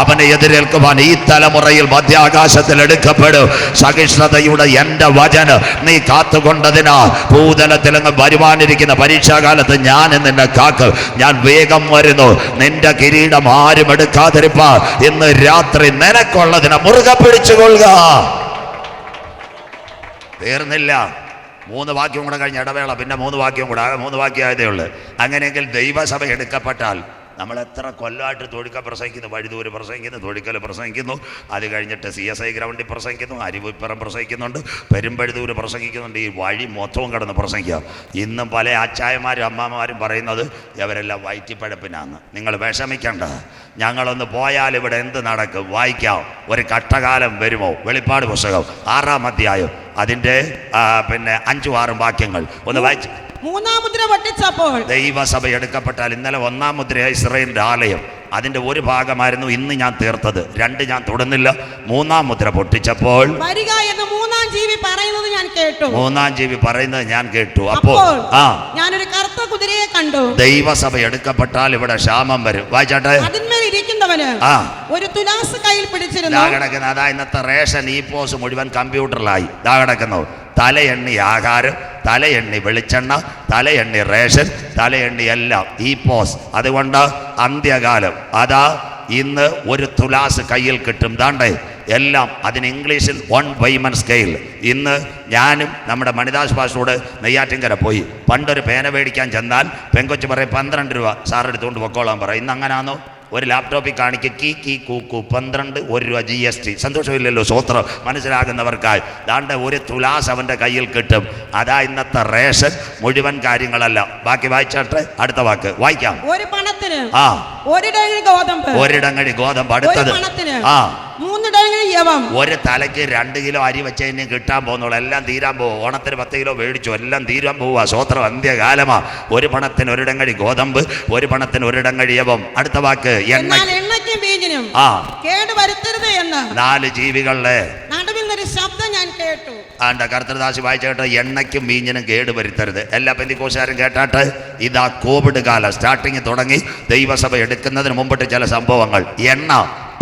അവനെ എതിരേൽക്കുവാൻ ഈ തലമുറയിൽ മധ്യാകാശത്തിൽ എടുക്കപ്പെടും. സഹിഷ്ണുതയുടെ എന്റെ വചനം നീ കാത്തുകൊണ്ടതിനാൽ ഭൂതലത്തിലങ്ങ് വരുവാനിരിക്കുന്ന പരീക്ഷാകാലത്ത് ഞാൻ നിന്നെ കാക്കും. ഞാൻ വേഗം വരുന്നു. നിന്റെ കിരീടം ആരും എടുക്കാതിരിപ്പാ. ഇന്ന് രാത്രി നിനക്കുള്ളതിനെ മുറുകെ പിടിച്ചുകൊള്ളുക. തീർന്നില്ല. 3 വാക്യം കൂടെ കഴിഞ്ഞ ഇടവേള, പിന്നെ 3 വാക്യം കൂടെ, 3 വാക്യമായതേ ഉള്ളൂ. അങ്ങനെയെങ്കിൽ ദൈവസഭ എടുക്കപ്പെട്ടാൽ നമ്മൾ എത്ര കൊല്ലമായിട്ട് തൊഴിക്ക പ്രസംഗിക്കുന്നു, വഴുതൂര് പ്രസംഗിക്കുന്നു, തൊഴിക്കൽ പ്രസംഗിക്കുന്നു, അത് കഴിഞ്ഞിട്ട് CSI ഗ്രൗണ്ടിൽ പ്രസംഗിക്കുന്നു, അരുവിപ്പുറം പ്രസംഗിക്കുന്നുണ്ട്, പെരുമ്പഴുതൂര് പ്രസംഗിക്കുന്നുണ്ട്. ഈ വഴി മൊത്തവും കിടന്ന് പ്രസംഗിക്കുക. ഇന്നും പല അച്ചായന്മാരും അമ്മമാരും പറയുന്നത് ഇവരെല്ലാം വയറ്റിപ്പഴപ്പിനാന്ന്. നിങ്ങൾ വിഷമിക്കേണ്ട. ഞങ്ങളൊന്ന് പോയാൽ ഇവിടെ എന്ത് നടക്കും? വായിക്കാം. ഒരു കഷ്ടകാലം വരുമോ? വെളിപ്പാട് പുസ്തകം 6-ാം അധ്യായം അതിൻ്റെ 5-6 വാക്യങ്ങൾ ഒന്ന് വായിച്ചു. 3-ാം മുദ്ര പൊട്ടിച്ചപ്പോൾ ദൈവസഭ എടുക്കപ്പെട്ടാൽ ഇന്നലെ 1-ാം മുദ്ര ഇസ്രായേലിന്റെ ആലയം, അതിന്റെ ഒരു ഭാഗമായിരുന്നു ഇന്ന് ഞാൻ തീർത്തത്. 2 ഞാൻ തൊടുന്നില്ല. 3-ാം മുദ്ര പൊട്ടിച്ചപ്പോൾ വരിക എന്ന് 3-ാം ജീവി പറയുന്നത് ഞാൻ കേട്ടു. 3-ാം ജീവി പറയുന്നത് ഞാൻ കേട്ടു. അപ്പോൾ ഞാനൊരു കറുത്ത കുതിരയെ കണ്ടു. ദൈവസഭ എടുക്കപ്പെട്ടാൽ ഇവിടെ ക്ഷാമം വരും. വായിച്ചാട്ടെ. അതിന്മേൽ ഇരിക്കുന്നവന് ഒരു തുലാസ് കയ്യിൽ പിടിച്ചിരുന്നു. കിടക്കുന്ന അതാ ഇന്നത്തെ റേഷൻ പോസ് മുഴുവൻ കമ്പ്യൂട്ടറിലായി. കിടക്കുന്നു. തലയെണ്ണി ആഹാരം, തലയെണ്ണി വെളിച്ചെണ്ണ, തലയെണ്ണി റേഷൻ, തലയെണ്ണി എല്ലാം പോസ്. അതുകൊണ്ട് അന്ത്യകാലം അതാ ഇന്ന് ഒരു തുലാസ് കയ്യിൽ കിട്ടും. ദാണ്ടേ എല്ലാം അതിന് ഇംഗ്ലീഷിൽ 1 പൈമൻ സ്കെയിൽ. ഇന്ന് ഞാനും നമ്മുടെ മണിദാസ് പാസ്റ്ററോട് നെയ്യാറ്റിൻകര പോയി. പണ്ടൊരു പേന മേടിക്കാൻ ചെന്നാൽ പെങ്കൊച്ച് പറയും 12 രൂപ സാർ എടുത്തുകൊണ്ട് പൊക്കോളാൻ പറയും. ഇന്ന് അങ്ങനാന്നോ? ഒരു ലാപ്ടോപ്പിൽ കാണിക്കുക കീ കൂക്കു 12 1 രൂപ GST. സന്തോഷമില്ലല്ലോ? സ്വോത്രം. മനസ്സിലാകുന്നവർക്കായി ദാണ്ട ഒരു തുലാസ് അവൻ്റെ കയ്യിൽ കിട്ടും. അതാ ഇന്നത്തെ റേഷൻ. മുഴുവൻ കാര്യങ്ങളല്ല. ബാക്കി വായിച്ചാട്ടെ. അടുത്ത വാക്ക് വായിക്കാം. ഒരു പണത്തിന് ഒരിടങ്ങഴി ഗോതമ്പ്. അടുത്തത് 3 ഇടങ്ങഴി യവം. ഒരു തലയ്ക്ക് 2 കിലോ അരി വെച്ചതിന് കിട്ടാൻ പോകുന്നുള്ളൂ. എല്ലാം തീരാൻ പോകും. ഓണത്തിന് 10 കിലോ മേടിച്ചു, എല്ലാം തീരാൻ പോവുക. സ്വോത്രം. അന്ത്യകാലമാ. ഒരു പണത്തിന് ഒരിടങ്ങഴി ഗോതമ്പ്, ഒരു പണത്തിന് ഒരിടങ്ങഴി യവം. അടുത്ത വാക്ക് എണ്ണയ്ക്കും വീഞ്ഞിനും കേട് വരുത്തരുത് എന്ന് 4 ജീവികളുടെ നടുവിൽ ഒരു ശബ്ദം ഞാൻ കേട്ടു. കർത്തൃദാസി വായിച്ച കേട്ടോ. എണ്ണയ്ക്കും വീഞ്ഞിനും കേട് വരുത്തരുത്. എല്ലാ പെന്തിക്കോസുകാരും കേട്ടാട്ട്. ഇതാ കോവിഡ് കാലം സ്റ്റാർട്ടിങ് തുടങ്ങി. ദൈവസഭ എടുക്കുന്നതിന് മുമ്പിട്ട് ചില സംഭവങ്ങൾ. എണ്ണ,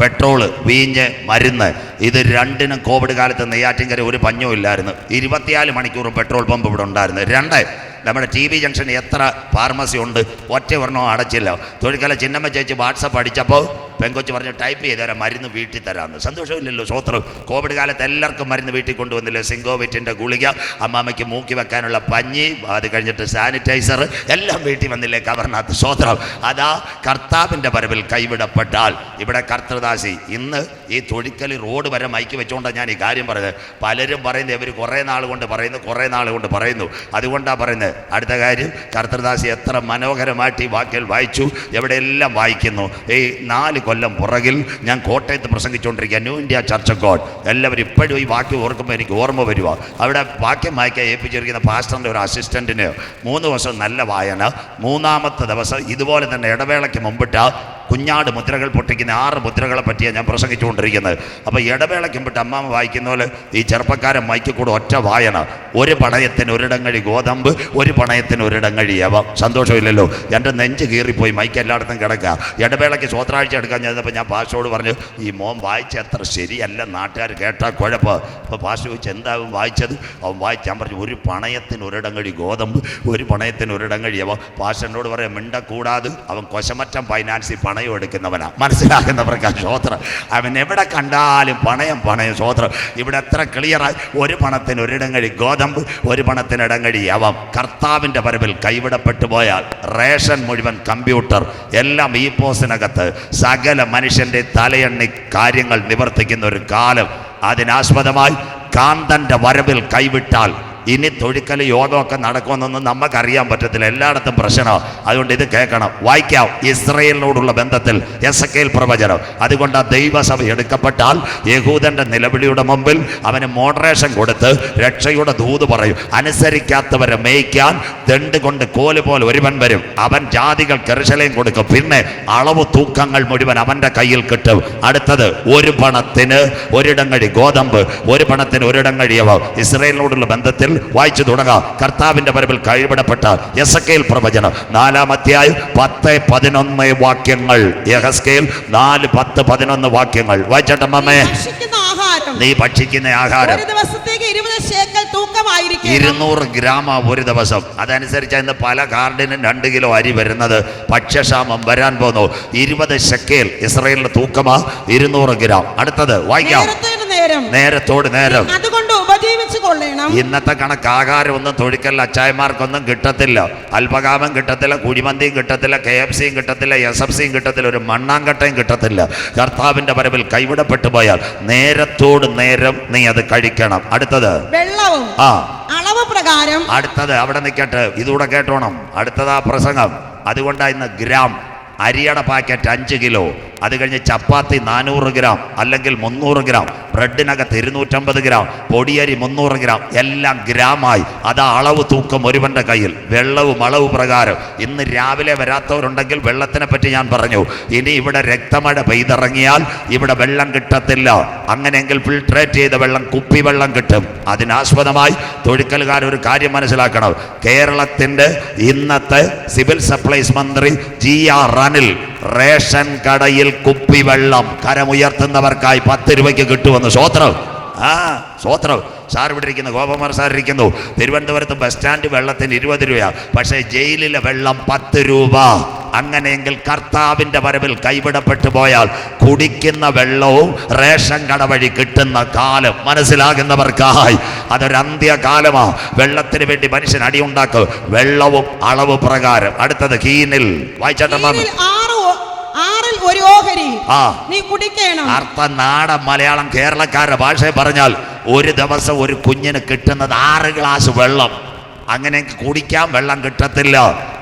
പെട്രോള്, വീഞ്ഞ്, മരുന്ന്, ഇത് രണ്ടിനും കോവിഡ് കാലത്ത് നെയ്യാറ്റിൻകര ഒരു പഞ്ഞവും ഇല്ലായിരുന്നു. 24 മണിക്കൂറും പെട്രോൾ പമ്പ് ഇവിടെ ഉണ്ടായിരുന്നു. 2 നമ്മുടെ TV ജംഗ്ഷന് എത്ര ഫാർമസി ഉണ്ട്? ഒറ്റ ഒരെണ്ണം അടച്ചില്ല. തൊഴിൽക്കല ചിന്നമ്മ ചേച്ചി വാട്സപ്പ് അടിച്ചപ്പോൾ പെങ്കൊച്ച് പറഞ്ഞ് ടൈപ്പ് ചെയ്ത് തരാം, മരുന്ന് വീട്ടിൽ തരാമെന്ന്. സന്തോഷമില്ലല്ലോ? സ്വോത്രം. കോവിഡ് കാലത്ത് എല്ലാവർക്കും മരുന്ന് വീട്ടിൽ കൊണ്ടുവന്നില്ലേ? സിങ്കോവിറ്റിൻ്റെ ഗുളിക, അമ്മാമ്മയ്ക്ക് മൂക്കി വെക്കാനുള്ള പഞ്ഞി, അത് കഴിഞ്ഞിട്ട് സാനിറ്റൈസർ എല്ലാം വീട്ടിൽ വന്നില്ലേ കവറിനകത്ത്? സ്വോത്രം. അതാ കർത്താവിൻ്റെ വരവിൽ കൈവിടപ്പെട്ടാൽ. ഇവിടെ കർത്തൃദാസി ഇന്ന് ഈ തൊഴിക്കൽ റോഡ് വരെ മൈക്ക് വെച്ചുകൊണ്ടാണ് ഞാൻ ഈ കാര്യം പറയുന്നത്. പലരും പറയുന്നത് ഇവർ കുറേ നാൾ കൊണ്ട് പറയുന്നു. അതുകൊണ്ടാണ് പറയുന്നത്. അടുത്ത കാര്യം, കർത്തൃദാസി എത്ര മനോഹരമായിട്ട് ഈ വാക്യങ്ങൾ വായിച്ചു, എവിടെയെല്ലാം വായിക്കുന്നു. ഈ 4 കൊല്ലം പുറകിൽ ഞാൻ കോട്ടയത്ത് പ്രസംഗിച്ചുകൊണ്ടിരിക്കുക, new India church of God. എല്ലാവരും ഇപ്പോഴും ഈ വാക്യം ഓർക്കുമ്പോൾ എനിക്ക് ഓർമ്മ വരിക. അവിടെ വാക്യം വായിക്കാൻ ഏൽപ്പിച്ചിരിക്കുന്ന പാസ്റ്ററിൻ്റെ ഒരു അസിസ്റ്റൻറ്റിന് 3 ദിവസം നല്ല വായന, 3-ാമത്തെ ദിവസം ഇതുപോലെ തന്നെ ഇടവേളയ്ക്ക് മുമ്പിട്ട് കുഞ്ഞാട് മുദ്രകൾ പൊട്ടിക്കുന്ന 6 മുദ്രകളെ പറ്റിയാണ് ഞാൻ പ്രസംഗിച്ചുകൊണ്ടിരിക്കുന്നത്. അപ്പോൾ ഇടവേളയ്ക്ക് മുമ്പിട്ട് അമ്മാമ്മ വായിക്കുന്ന പോലെ ഈ ചെറുപ്പക്കാരൻ മൈക്കിൽ കൂടെ ഒറ്റ വായന. ഒരു പണയത്തിന് ഒരിടങ്ങഴി ഗോതമ്പ്, ഒരു പണയത്തിന് ഒരിടങ്ങഴി യവം. സന്തോഷമില്ലല്ലോ? എൻ്റെ നെഞ്ച് കീറിപ്പോയി, മൈക്ക് എല്ലായിടത്തും കിടക്കുക. ഇടവേളയ്ക്ക് സ്വത്രാഴ്ച എടുക്കാൻ ചെന്നപ്പോൾ ഞാൻ പാസ്റ്ററോട് പറഞ്ഞു, ഈ മോൻ വായിച്ച അത്ര ശരിയല്ല, നാട്ടുകാർ കേട്ടാൽ കുഴപ്പം. അപ്പോൾ പാസ്റ്റർ ചോദിച്ചു, എന്താവും വായിച്ചത്? അവൻ വായിച്ചാൻ പറഞ്ഞു, ഒരു പണയത്തിന് ഒരിടങ്ങഴി ഗോതമ്പ്, ഒരു പണയത്തിന് ഒരിടങ്ങഴി യവം. പാസ്റ്ററിനോട് പറയാം, മിണ്ടക്കൂടാതെ, അവൻ കൊശമറ്റം ഫൈനാൻസിൽ പണയം എടുക്കുന്നവനാ. മനസ്സിലാക്കുന്നവർക്ക് സ്വോത്രം. അവൻ എവിടെ കണ്ടാലും പണയം. സ്വോത്രം. ഇവിടെ എത്ര ക്ലിയറായി, ഒരു പണത്തിന് ഒരിടങ്ങഴി ഗോതമ്പ്, ഒരു പണത്തിന് ഇടങ്ങഴി യവം. കർത്താവിൻ്റെ വരവിൽ കൈവിടപ്പെട്ടു പോയാൽ റേഷൻ മുഴുവൻ കമ്പ്യൂട്ടർ, എല്ലാം ഈ പോസിനകത്ത് സകല മനുഷ്യൻ്റെ തലയെണ്ണി കാര്യങ്ങൾ നിവർത്തിക്കുന്ന ഒരു കാലം. അതിനാസ്പദമായി കാന്തൻ്റെ വരവിൽ കൈവിട്ടാൽ ഇനി തൊഴിക്കൽ യോഗമൊക്കെ നടക്കുമെന്നൊന്നും നമുക്കറിയാൻ പറ്റത്തില്ല. എല്ലായിടത്തും പ്രശ്നമാണ്. അതുകൊണ്ട് ഇത് കേൾക്കണം, വായിക്കാം. ഇസ്രയേലിനോടുള്ള ബന്ധത്തിൽ എസെക്കേൽ പ്രവചനം. അതുകൊണ്ട് ആ ദൈവസഭ എടുക്കപ്പെട്ടാൽ യഹൂദൻ്റെ നിലവിളിയുടെ മുമ്പിൽ അവന് മോഡറേഷൻ കൊടുത്ത് രക്ഷയുടെ ദൂത് പറയും. അനുസരിക്കാത്തവരെ മേയ്ക്കാൻ ദണ്ട് കൊണ്ട് കോല് പോലെ ഒരുവൻ വരും. അവൻ ജാതികൾ കെറുശലേം കൊടുക്കും. പിന്നെ അളവ് തൂക്കങ്ങൾ മുഴുവൻ അവൻ്റെ കയ്യിൽ കിട്ടും. അടുത്തത്, ഒരു പണത്തിന് ഒരിടങ്ങഴി ഗോതമ്പ്, ഒരു പണത്തിന് ഒരിടങ്ങഴിയവ. ഇസ്രയേലിനോടുള്ള ബന്ധത്തിൽ വായിച്ചു തുടങ്ങാം. കർത്താവിന്റെ വരവിൽ കൈവിടപ്പെട്ട എസെക്കേൽ പ്രവചനം 4-ാം അധ്യായം 10-11 വാക്യങ്ങൾ. യെഹെസ്കേൽ 4:10-11 വാക്യങ്ങൾ വായിച്ചട്ടമ്മേ. നീ ഭക്ഷിക്കുന്ന ആഹാരം ഒരു ദിവസത്തേക്ക് 20 ശേക്കൽ തൂക്കമായിരിക്കും. 200 ഗ്രാം ഒരു ദിവസം. അതനുസരിച്ച് ഇന്ന് പല കാർഡിനും 2 കിലോ അരി വരുന്നത്. ഭക്ഷ്യക്ഷാമം വരാൻ പോകുന്നു. 20 ശെക്കേൽ ഇസ്രായേലിന്റെ തൂക്കമാ 200 ഗ്രാം. അടുത്തത് വായിക്കാം. നേരത്തോട് നേരം. അതുകൊണ്ട് ഉപജീവിച്ചു കൊള്ളണം. ഇന്നത്തെ കണക്ക് ആഹാരം ഒന്നും തൊഴിക്കൽ അച്ചായമാർക്കൊന്നും കിട്ടത്തില്ല. അല്പകാമം കിട്ടത്തില്ല, കുഴിമന്തിയും കിട്ടത്തില്ല, KFCയും കിട്ടത്തില്ല, SFCയും കിട്ടത്തില്ല, ഒരു മണ്ണാങ്കട്ടയും കിട്ടത്തില്ല. കർത്താവിന്റെ വരവിൽ കൈവിടപ്പെട്ടു പോയാൽ നേരത്തോട് നേരം നീ അത് കഴിക്കണം. അടുത്തത് വെള്ളവും അളവ് പ്രകാരം. അടുത്തത് അവിടെ നിൽക്കട്ടെ, ഇതുകൂടെ കേട്ടോണം. അടുത്തതാ പ്രസംഗം. അതുകൊണ്ടാണ് ഇന്ന് ഗ്രാം അരിയുടെ പാക്കറ്റ് 5 കിലോ, അത് കഴിഞ്ഞ് ചപ്പാത്തി 400 ഗ്രാം അല്ലെങ്കിൽ 300 ഗ്രാം, ബ്രെഡിനകത്ത് 250 ഗ്രാം, പൊടിയരി 300 ഗ്രാം, എല്ലാം ഗ്രാമായി. അതാ അളവ് തൂക്കം ഒരുവന്റെ കയ്യിൽ. വെള്ളവും അളവ് പ്രകാരം. ഇന്ന് രാവിലെ വരാത്തവരുണ്ടെങ്കിൽ വെള്ളത്തിനെ പറ്റി ഞാൻ പറഞ്ഞു. ഇനി ഇവിടെ രക്തമഴ പെയ്തിറങ്ങിയാൽ ഇവിടെ വെള്ളം കിട്ടത്തില്ല. അങ്ങനെയെങ്കിൽ ഫിൽട്രേറ്റ് ചെയ്ത വെള്ളം, കുപ്പിവെള്ളം കിട്ടും. അതിനാസ്പദമായി തൊഴിക്കലുകാർ ഒരു കാര്യം മനസ്സിലാക്കണം. കേരളത്തിൻ്റെ ഇന്നത്തെ സിവിൽ സപ്ലൈസ് മന്ത്രി GR അനിൽ റേഷൻ കടയിൽ കുപ്പിവെള്ളം കരമുയർത്തുന്നവർക്കായി 10 രൂപയ്ക്ക് കിട്ടുമെന്ന്. സ്വോത്രം. സ്വോത്രം. സാർ ഇവിടെ ഇരിക്കുന്നു, ഗോപകുമാർ സാർ ഇരിക്കുന്നു. തിരുവനന്തപുരത്ത് ബസ് സ്റ്റാൻഡ് വെള്ളത്തിന് 20 രൂപ, പക്ഷേ ജയിലിലെ വെള്ളം 10 രൂപ. അങ്ങനെയെങ്കിൽ കർത്താവിൻ്റെ വരവിൽ കൈവിടപ്പെട്ടു പോയാൽ കുടിക്കുന്ന വെള്ളവും റേഷൻ കട വഴി കിട്ടുന്ന കാലം. മനസ്സിലാകുന്നവർക്കായി അതൊരു അന്ത്യകാലമാ. വെള്ളത്തിന് വേണ്ടി മനുഷ്യൻ അടിയുണ്ടാക്കും. വെള്ളവും അളവ് പ്രകാരം. അടുത്തത് കീനിൽ വായിച്ചാട്ട. ആറിൽ ഒരു ഓഹരി നീ കുടിക്കണം. അർത്ഥ നാടൻ മലയാളം കേരളക്കാരുടെ ഭാഷയെ പറഞ്ഞാൽ ഒരു ദിവസം ഒരു കുഞ്ഞിന് കിട്ടുന്നത് 6 ഗ്ലാസ് വെള്ളം. അങ്ങനെ കുടിക്കാൻ വെള്ളം കിട്ടത്തില്ല.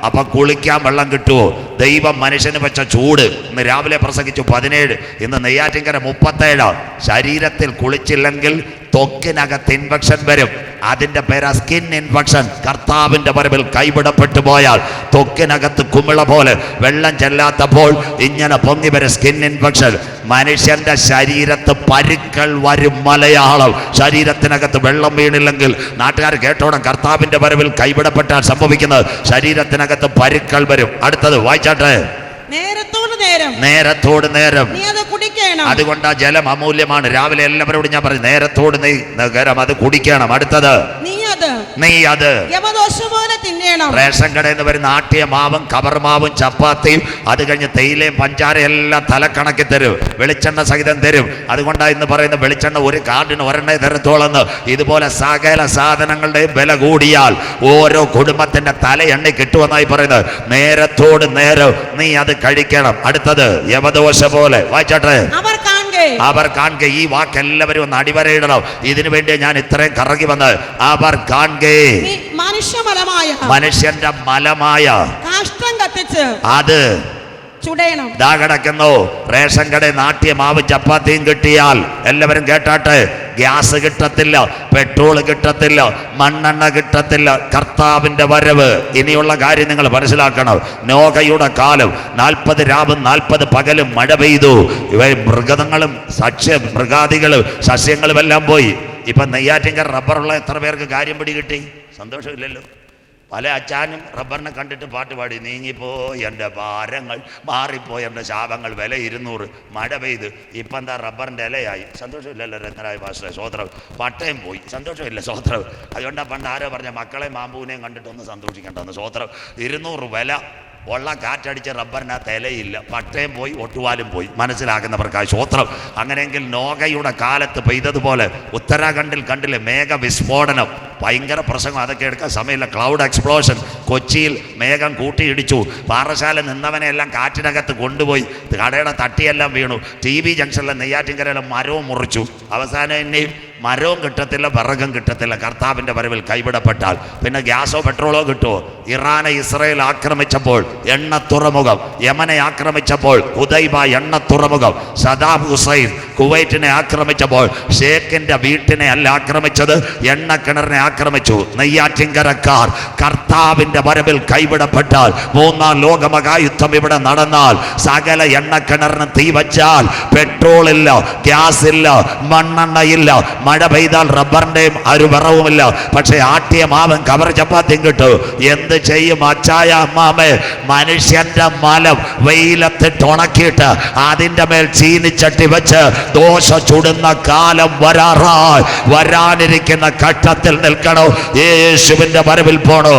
അപ്പൊ കുളിക്കാൻ വെള്ളം കിട്ടുമോ? ദൈവം മനുഷ്യന് വെച്ച ചൂട്. ഇന്ന് രാവിലെ പ്രസംഗിച്ചു 17, ഇന്ന് നെയ്യാറ്റിൻകര 37. ശരീരത്തിൽ കുളിച്ചില്ലെങ്കിൽ ത്വക്കിനകത്ത് ഇൻഫെക്ഷൻ വരും. അതിന്റെ പേരാ സ്കിൻ ഇൻഫെക്ഷൻ. കർത്താവിന്റെ വരവിൽ കൈവിടപ്പെട്ടു പോയാൽ ത്വക്കിനകത്ത് കുമിള പോലെ വെള്ളം ചെല്ലാത്തപ്പോൾ ഇങ്ങനെ പൊങ്ങി വരും സ്കിൻ ഇൻഫെക്ഷൻ. മനുഷ്യന്റെ ശരീരത്ത് പരുക്കൾ വരും. മലയാളം. ശരീരത്തിനകത്ത് വെള്ളം വീണില്ലെങ്കിൽ നാട്ടുകാർ കേട്ടോണം. കർത്താവിന്റെ വരവിൽ കൈവിടപ്പെട്ടാൽ സംഭവിക്കുന്നത് ശരീരത്തിനകത്ത് പരുക്കൾ വരും. അടുത്തത് വായിച്ചാട്ടെ. നേരത്തോട് നേരം നീ അത് കുടിക്കണം. അതുകൊണ്ട് ആ ജലം അമൂല്യമാണ്. രാവിലെ എല്ലാവരോടും ഞാൻ പറഞ്ഞു, നേരത്തോട് നേരം അത് കുടിക്കണം. അടുത്തത്, നീ അത് നീ അത് യമദോശ പോലെ തിന്നേണം. റേഷൻ കടയിൽ നിന്ന് വരുന്ന ആട്ടിയ മാവും കവർമാവും ചപ്പാത്തിയും അത് കഴിഞ്ഞ് തേയിലയും പഞ്ചാരയും എല്ലാം തലക്കണക്കി തരും, വെളിച്ചെണ്ണ സഹിതം തരും. അതുകൊണ്ടാണ് ഇന്ന് പറയുന്ന വെളിച്ചെണ്ണ ഒരു കാർഡിന് ഒരെണ്ണേ തരത്തോളെന്ന്. ഇതുപോലെ സകല സാധനങ്ങളുടെയും വില കൂടിയാൽ ഓരോ കുടുംബത്തിന്റെ തല എണ്ണി കിട്ടുമെന്നായി പറയുന്നത്. നേരത്തോട് നേരം നീ അത് കഴിക്കണം. അടുത്തത് യമദോശ പോലെ. വായിച്ചാട്ടെ. അവർ കാണുക. ഈ വാക്ക് എല്ലാവരും ഒന്ന് അടിവരയിടണം. ഇതിനു വേണ്ടി ഞാൻ ഇത്രയും കറങ്ങി വന്നത്. അവർ കാണുക. മനുഷ്യന്റെ മലമായ കാഷ്ടം കത്തിച്ച് അത് ചുടയണം. ദാ കിടക്കുന്നു. റേഷൻ കടയിൽ നാട്ടിയ മാവ് ചപ്പാത്തിയും കിട്ടിയാൽ എല്ലാവരും കേട്ടാട്ടെ, ഗ്യാസ് കിട്ടത്തില്ല, പെട്രോൾ കിട്ടത്തില്ല, മണ്ണെണ്ണ കിട്ടത്തില്ല. കർത്താവിന്റെ വരവ്. ഇനിയുള്ള കാര്യം നിങ്ങൾ മനസ്സിലാക്കണം. നോഹയുടെ കാലം 40 രാവും 40 പകലും മഴ പെയ്തു. മൃഗങ്ങളും മൃഗാദികളും സസ്യങ്ങളും എല്ലാം പോയി. ഇപ്പൊ നെയ്യാറ്റിൻകര റബ്ബറുള്ള എത്ര പേർക്ക് കാര്യം പിടി കിട്ടി? സന്തോഷമില്ലല്ലോ. പല അച്ചാനും റബ്ബറിനെ കണ്ടിട്ട് പാട്ട് പാടി, നീങ്ങിപ്പോയി എൻ്റെ ഭാരങ്ങൾ, മാറിപ്പോയി എൻ്റെ ശാപങ്ങൾ, വില 200, മഴ പെയ്ത്. ഇപ്പം എന്താ റബ്ബറിൻ്റെ ഇലയായി. സന്തോഷമില്ലല്ലോ രത്നരായ ഭാഷ. സ്വോത്രം. പട്ടയം പോയി. സന്തോഷമില്ല. സ്വോത്രം. അതുകൊണ്ടാണ് പണ്ട് ആരോ പറഞ്ഞ മക്കളെ മാമ്പൂനെയും കണ്ടിട്ടൊന്ന് സന്തോഷിക്കേണ്ടെന്ന്. സ്വോത്രം. 200 വില ഉള്ള കാറ്റടിച്ച റബ്ബറിനകത്ത് ഇലയില്ല, പട്ടയം പോയി, ഒട്ടുവാലും പോയി. മനസ്സിലാക്കുന്നവർക്കായി സ്വോത്രം. അങ്ങനെയെങ്കിൽ നോഹയുടെ കാലത്ത് പെയ്തതുപോലെ ഉത്തരാഖണ്ഡിൽ കണ്ടില്ലേ മേഘവിസ്ഫോടനം, ഭയങ്കര പ്രസംഗം. അതൊക്കെ എടുക്കാൻ സമയമില്ല. Cloud explosion. കൊച്ചിയിൽ മേഘം കൂട്ടിയിടിച്ചു. പാറശാല നിന്നവനെല്ലാം കാറ്റിനകത്ത് കൊണ്ടുപോയി. കടയുടെ തട്ടിയെല്ലാം വീണു. TV ജംഗ്ഷനിലെ നെയ്യാറ്റിൻകരയിലെ മരവും മുറിച്ചു. അവസാനം ഇനിയും മരവും കിട്ടത്തില്ല, വിറകും കിട്ടത്തില്ല. കർത്താവിൻ്റെ വരവിൽ കൈവിടപ്പെട്ടാൽ പിന്നെ ഗ്യാസോ പെട്രോളോ കിട്ടുമോ? ഇറാനെ ഇസ്രയേൽ ആക്രമിച്ചപ്പോൾ എണ്ണ തുറമുഖം, യമനെ ആക്രമിച്ചപ്പോൾ ഹുദൈബ എണ്ണ തുറമുഖം, സദാം ഹുസൈൻ കുവൈറ്റിനെ ആക്രമിച്ചപ്പോൾ ഷേഖിന്റെ വീട്ടിനെ അല്ല ആക്രമിച്ചത്, എണ്ണ കിണറിനെ ആക്രമിച്ചു. നെയ്യാറ്റിൻകരക്കാർ കർത്താവിന്റെ വരവിൽ കൈവിടപ്പെട്ടാൽ, 3ാം ലോകമഹായുദ്ധം ഇവിടെ നടന്നാൽ, സകല എണ്ണ കിണറിന് തീ വച്ചാൽ, പെട്രോൾ ഇല്ല, ഗ്യാസ് ഇല്ല, മണ്ണെണ്ണയില്ല, മഴ പെയ്താൽ റബ്ബറിന്റെയും ഒരു വിറവുമില്ല. പക്ഷെ ആട്ടിയ മാവും കവർ ചപ്പാത്തിയും കിട്ടും. എന്ത് ചെയ്യും അച്ചായ അമ്മാമേ? മനുഷ്യന്റെ മലം വെയിലത്തിട്ട് ഉണക്കിയിട്ട് അതിന്റെ മേൽ ചീനിച്ചട്ടി വെച്ച് ദോശ ചുടുന്ന കാലം വരാറായി. വരാനിരിക്കുന്ന ഘട്ടത്തിൽ നിൽക്കണോ? യേശുവിന്റെ വരവിൽ പോണോ?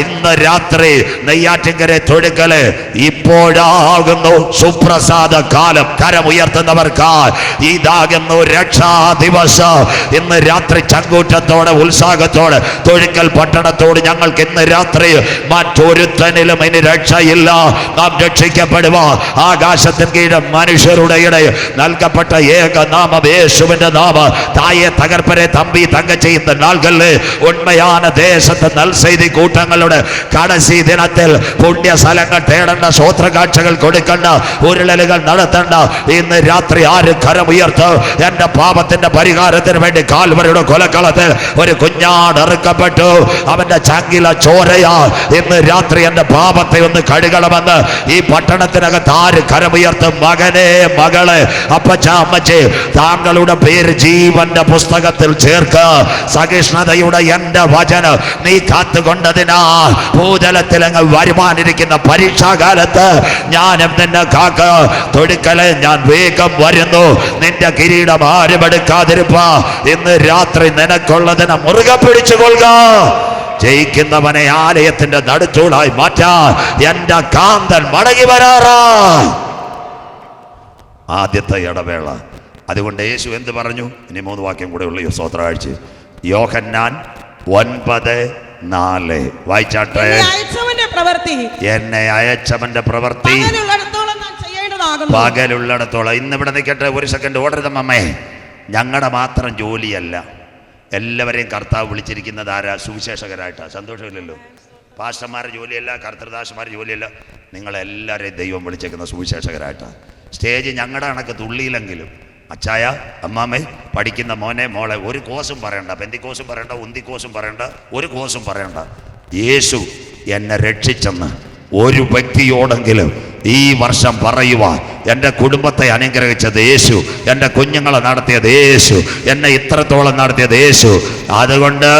ഇന്ന് രാത്രി നെയ്യാറ്റിൻകര തൊഴുക്കല് ഇപ്പോഴാകുന്നു സുപ്രസാദ കാലം. കരമുയർത്തുന്നവർക്കായി ഇതാകുന്നു രക്ഷാ ദിവസം. ഇന്ന് രാത്രി ചങ്കൂറ്റത്തോടെ ഉത്സാഹത്തോടെ തൊഴുക്കൽ പട്ടണത്തോട് ഞങ്ങൾക്ക് ഇന്ന് രാത്രി മറ്റൊരുത്തനിലും ഇനി രക്ഷയില്ല. നാം രക്ഷിക്കപ്പെടുവാ ആകാശത്തിന് കീഴ് മനുഷ്യരുടെ ഇടയിൽ നൽകപ്പെട്ട ഏക നാമം യേശുവിന്റെ നാമം. തായെ തകർപ്പരെ തമ്പി തങ്കച്ചെയ്യുന്ന നാളുകളിൽ ഉണ്മயான ദേശത്ത് നൽസെയ്തി കൂട്ടങ്ങളുടെ കടസി ദിനത്തിൽ പുണ്യ സ്ഥലങ്ങൾ തേടേണ്ട, സ്വോത്രകാഴ്ചകൾ കൊടുക്കേണ്ട, ഉരുളലുകൾ നടത്തേണ്ട. ഇന്ന് രാത്രി ആര് കരമുയർത്ത്? എന്റെ പാപത്തിന്റെ പരിഹാരത്തിന് വേണ്ടി കാൽവരിയുടെ കൊലക്കളത്തിൽ ഒരു കുഞ്ഞാട് ഇറക്കപ്പെട്ടു. അവന്റെ ചങ്കില ചോരയാ. ഇന്ന് രാത്രി എന്റെ പാപത്തെ ഒന്ന് കഴുകണമെന്ന് ഈ പട്ടണത്തിനകത്ത് ആര് കരമുയർത്തും? മകനെ, മകളെ, അപ്പച്ച, അമ്മച്ചേ, താങ്കളുടെ പേര് ജീവന്റെ പുസ്തകത്തിൽ ചേർക്ക്. സഹിഷ്ണുതയുടെ എന്റെ വചനം നീ കാത്തുകൊണ്ടതിനാൽ ഭൂതലത്തിൽ അങ്ങ് വരുവാനിരിക്കുന്ന പരീക്ഷാകാലത്ത് ഞാനും നിന്നെ കാക്ക. തൊടുക്കലെ ഞാൻ വേഗം വരുന്നു. നിന്റെ കിരീടം ആരും എടുക്കാതിരുപ്പാ. ഇന്ന് രാത്രി നിനക്കുള്ളതിനെ മുറുകെ പിടിച്ചുകൊള്ളുക. ജയിക്കുന്നവനെ ആലയത്തിന്റെ നടുച്ചൂടായി മാറ്റാൻ എന്റെ കാന്തൻ മടങ്ങി വരാറാ. ആദ്യത്തെ ഇടവേള. അതുകൊണ്ട് യേശു എന്ത് പറഞ്ഞു? ഇനി 3 വാക്യം കൂടെ ഉള്ളൂ സ്വോത്രാഴ്ച. യോഹന്നാൻ 9:4 വായിച്ചാട്ടെ. എന്നെ അയച്ചവന്റെ പ്രവൃത്തി പകലുള്ളിടത്തോളം. ഇന്നിവിടെ നിൽക്കട്ടെ, 1 സെക്കൻഡ് ഓടരുത് അമ്മേ. ഞങ്ങളുടെ മാത്രം ജോലിയല്ല, എല്ലാവരെയും കർത്താവ് വിളിച്ചിരിക്കുന്നത് ആരാ? സുവിശേഷകരായിട്ടാണ്. സന്തോഷമില്ലല്ലോ. പാസ്റ്റർമാരുടെ ജോലിയല്ല, കർത്തൃദാസന്മാരുടെ ജോലിയല്ല. നിങ്ങളെല്ലാവരെയും ദൈവം വിളിച്ചേക്കുന്ന സുവിശേഷകരായിട്ടാണ്. സ്റ്റേജ് ഞങ്ങളുടെ കണക്ക് തുള്ളിയില്ലെങ്കിലും അച്ചായ, അമ്മാമ്മേ, പഠിക്കുന്ന മോനെ, മോളെ, ഒരു കോഴ്സും പറയണ്ട, പെന്തിക്കോസും പറയണ്ട, ഉന്തിക്കോസും പറയണ്ട, ഒരു കോഴ്സും പറയണ്ട. യേശു എന്നെ രക്ഷിച്ചെന്ന് ഒരു വ്യക്തിയോടെങ്കിലും ഈ വർഷം പറയുവാൻ, എൻ്റെ കുടുംബത്തെ അനുഗ്രഹിച്ചത് യേശു, എൻ്റെ കുഞ്ഞുങ്ങളെ നടത്തിയത് യേശു, എന്നെ ഇത്രത്തോളം നടത്തിയത് യേശു. അതുകൊണ്ട്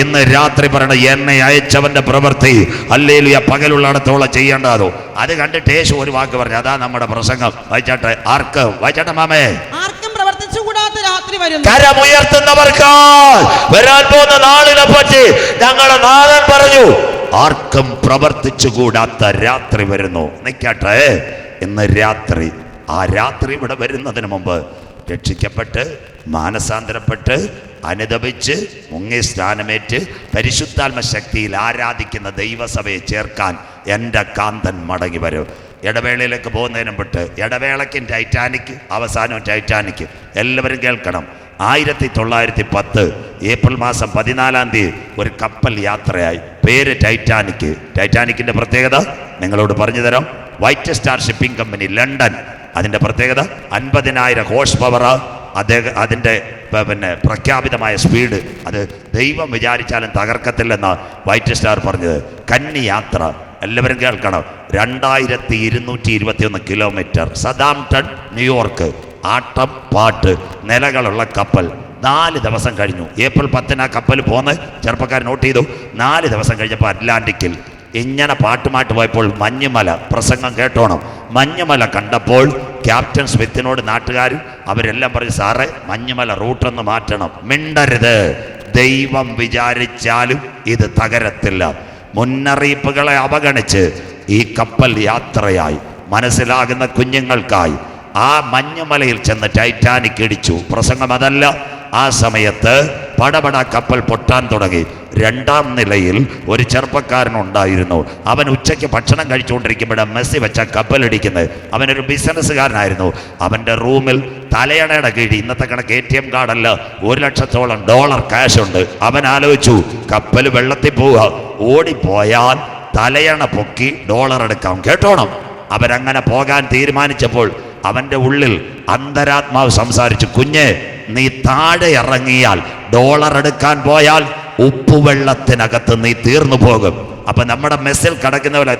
ഇന്ന് രാത്രി പറയണ എന്നെ അയച്ചവന്റെ പ്രവൃത്തി ഹല്ലേലൂയ പകലുള്ളിടത്തോളം ചെയ്യേണ്ടതോ. അത് കണ്ടിട്ട് യേശു ഒരു വാക്ക് പറഞ്ഞു. അതാ നമ്മുടെ പ്രസംഗം. വായിച്ചാട്ടെ. ആർക്ക്? വായിച്ചാട്ടെ മാമേ. ആർക്കും പ്രവർത്തിച്ചുകൂടാത്ത രാത്രി വരുന്നു. കരമുയർത്തുന്നവർക്ക് വരാൻ പോകുന്ന നാളിനെ പറ്റി ഞങ്ങളുടെ നാഥൻ പറഞ്ഞു, ആർക്കും പ്രവർത്തിച്ചുകൂടാത്ത രാത്രി വരുന്നു. നിൽക്കട്ടെ, ഇന്ന് രാത്രി, ആ രാത്രി ഇവിടെ വരുന്നതിന് മുമ്പ് രക്ഷിക്കപ്പെട്ട് മാനസാന്തരപ്പെട്ട് അനുദപിച്ച് മുങ്ങി സ്നാനമേറ്റ് പരിശുദ്ധാത്മ ശക്തിയിൽ ആരാധിക്കുന്ന ദൈവസഭയെ ചേർക്കാൻ എൻ്റെ കാന്തൻ മടങ്ങി വരും. ഇടവേളയിലേക്ക് പോകുന്നതിനും വിട്ട്, ഇടവേളയ്ക്കും ടൈറ്റാനിക്, അവസാനവും ടൈറ്റാനിക്. എല്ലാവരും കേൾക്കണം. 1910 ഏപ്രിൽ മാസം 14 ഒരു കപ്പൽ യാത്രയായി. പേര് ടൈറ്റാനിക്. ടൈറ്റാനിക്കിൻ്റെ പ്രത്യേകത നിങ്ങളോട് പറഞ്ഞു തരാം. White star shipping company, London. അതിൻ്റെ പ്രത്യേകത 50,000 ഹോഴ്സ് പവർ. അതിൻ്റെ പ്രഖ്യാപിതമായ സ്പീഡ്, അത് ദൈവം വിചാരിച്ചാലും തകർക്കത്തില്ലെന്ന് വൈറ്റ് സ്റ്റാർ പറഞ്ഞത്. കന്നി യാത്ര, എല്ലാവരും കേൾക്കണം. 2221 കിലോമീറ്റർ. Southampton, New York. ആട്ടം പാട്ട് നിലകളുള്ള കപ്പൽ. 4 ദിവസം കഴിഞ്ഞു. ഏപ്രിൽ 10 ആ കപ്പൽ പോന്ന് ചെറുപ്പക്കാർ നോട്ട് ചെയ്തു. 4 ദിവസം കഴിഞ്ഞപ്പോൾ അറ്റ്ലാന്റിക്കിൽ ഇങ്ങനെ പാട്ടുമായിട്ട് പോയപ്പോൾ മഞ്ഞുമല, പ്രസംഗം കേട്ടോണം, മഞ്ഞുമല കണ്ടപ്പോൾ ക്യാപ്റ്റൻ സ്മിത്തിനോട് നാട്ടുകാരും അവരെല്ലാം പറഞ്ഞു, സാറേ മഞ്ഞുമല റൂട്ടൊന്ന് മാറ്റണം. മിണ്ടരുത്, ദൈവം വിചാരിച്ചാലും ഇത് തകരത്തില്ല. മുന്നറിയിപ്പുകളെ അവഗണിച്ച് ഈ കപ്പൽ യാത്രയായി. മനസ്സിലാകുന്ന കുഞ്ഞുങ്ങൾക്കായി ആ മഞ്ഞുമലയിൽ ചെന്ന് ടൈറ്റാനിക് ഇടിച്ചു. പ്രസംഗം അതല്ല. ആ സമയത്ത് പടപട കപ്പൽ പൊട്ടാൻ തുടങ്ങി. 2ാം നിലയിൽ ഒരു ചെറുപ്പക്കാരനുണ്ടായിരുന്നു. അവൻ ഉച്ചയ്ക്ക് ഭക്ഷണം കഴിച്ചുകൊണ്ടിരിക്കുമ്പോഴാണ് മെസ്സി വെച്ച കപ്പലിടിക്കുന്നത്. അവനൊരു ബിസിനസ്സുകാരനായിരുന്നു. അവൻ്റെ റൂമിൽ തലയണയുടെ കീഴിൽ, ഇന്നത്തെ കണക്ക് ATM കാർഡല്ല, $100,000 ക്യാഷ് ഉണ്ട്. അവൻ ആലോചിച്ചു, കപ്പൽ വെള്ളത്തിൽ പോവുക, ഓടിപ്പോയാൽ തലയണ പൊക്കി ഡോളർ എടുക്കാം. കേട്ടോണം, അവരങ്ങനെ പോകാൻ തീരുമാനിച്ചപ്പോൾ അവൻ്റെ ഉള്ളിൽ അന്തരാത്മാവ് സംസാരിച്ചു, കുഞ്ഞെ, നീ താഴെ ഇറങ്ങിയാൽ ഡോളർ എടുക്കാൻ പോയാൽ ഉപ്പുവെള്ളത്തിനകത്ത് നീ തീർന്നു പോകും. അപ്പൊ നമ്മുടെ മെസ്സിൽ കിടക്കുന്ന പോലെ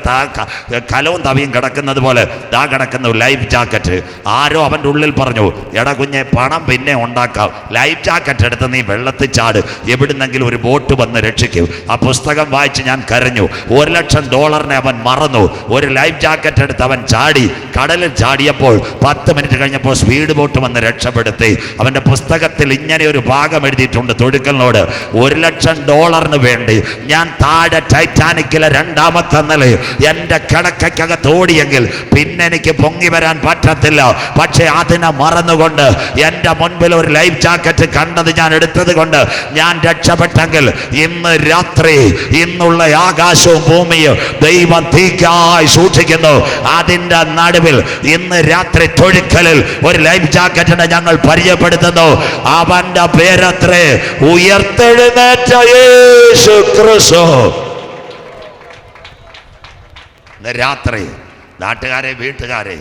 കലവും തവിയും കിടക്കുന്നത് പോലെ ദാ കിടക്കുന്ന ലൈഫ് ജാക്കറ്റ്. ആരോ അവൻ്റെ ഉള്ളിൽ പറഞ്ഞു, എടാ കുഞ്ഞെ, പണം പിന്നെ ഉണ്ടാക്കാം, ലൈഫ് ജാക്കറ്റ് എടുത്ത് നീ വെള്ളത്തിൽ ചാട്, എവിടുന്നെങ്കിലും ഒരു ബോട്ട് വന്ന് രക്ഷിക്കും. ആ പുസ്തകം വായിച്ച് ഞാൻ കരഞ്ഞു. $100,000 അവൻ മറന്നു. ഒരു ലൈഫ് ജാക്കറ്റ് എടുത്ത് അവൻ ചാടി. കടലിൽ ചാടിയപ്പോൾ 10 മിനിറ്റ് കഴിഞ്ഞപ്പോൾ സ്പീഡ് ബോട്ട് വന്ന് രക്ഷപ്പെടുത്തി. അവൻ്റെ പുസ്തകത്തിൽ ഇങ്ങനെ ഒരു ഭാഗം എഴുതിയിട്ടുണ്ട്, തൊടുക്കലിനോട്, $100,000 വേണ്ടി ഞാൻ താഴെ ടൈറ്റാനിക്കിലെ 2ാമത്തെ നിലയിൽ എൻ്റെ കിടക്കകത്ത് ഓടിയെങ്കിൽ പിന്നെ എനിക്ക് പൊങ്ങി വരാൻ പറ്റത്തില്ല. പക്ഷെ അതിനെ മറന്നുകൊണ്ട് എൻ്റെ മുൻപിൽ ഒരു ലൈഫ് ജാക്കറ്റ് കണ്ടത് ഞാൻ എടുത്തത് കൊണ്ട് ഞാൻ രക്ഷപ്പെട്ടെങ്കിൽ ഇന്ന് രാത്രി, ഇന്നുള്ള ആകാശവും ഭൂമിയും ദൈവം തീക്കായി സൂക്ഷിക്കുന്നു. അതിൻ്റെ നടുവിൽ ഇന്ന് രാത്രി തൊഴിക്കലിൽ ഒരു ലൈഫ് ജാക്കറ്റിനെ ഞങ്ങൾ പരിചയപ്പെടുത്തുന്നു. അവൻ്റെ പേരത്രേ ഉയർത്തെഴുന്നേറ്റ യേശു ക്രിസ്തു. രാത്രി നാട്ടുകാരെ, വീട്ടുകാരെ,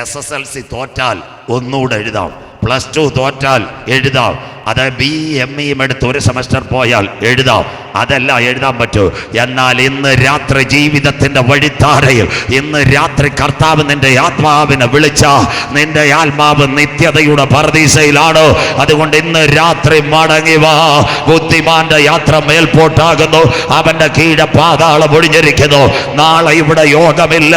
SSLC തോറ്റാൽ ഒന്നുകൂടെ എഴുതാം, +2 തോറ്റാൽ എഴുതാം, അത് BE-ME എടുത്ത് ഒരു സെമസ്റ്റർ പോയാൽ എഴുതാം, അതെല്ലാം എഴുതാൻ പറ്റൂ. എന്നാൽ ഇന്ന് രാത്രി ജീവിതത്തിന്റെ വഴിത്താരയിൽ, ഇന്ന് രാത്രി കർത്താവ് നിന്റെ ആത്മാവിനെ വിളിച്ച, നിന്റെ ആത്മാവ് നിത്യതയുടെ പർദീസയിലാണ്. അതുകൊണ്ട് ഇന്ന് രാത്രി മടങ്ങി വാ. ബുദ്ധിമാന്റെ യാത്ര മേൽപോട്ടാകുന്നു, അവന്റെ കീഴെ പാതാളം ഒഴിഞ്ഞിരിക്കുന്നു. നാളെ ഇവിടെ യോഗമില്ല.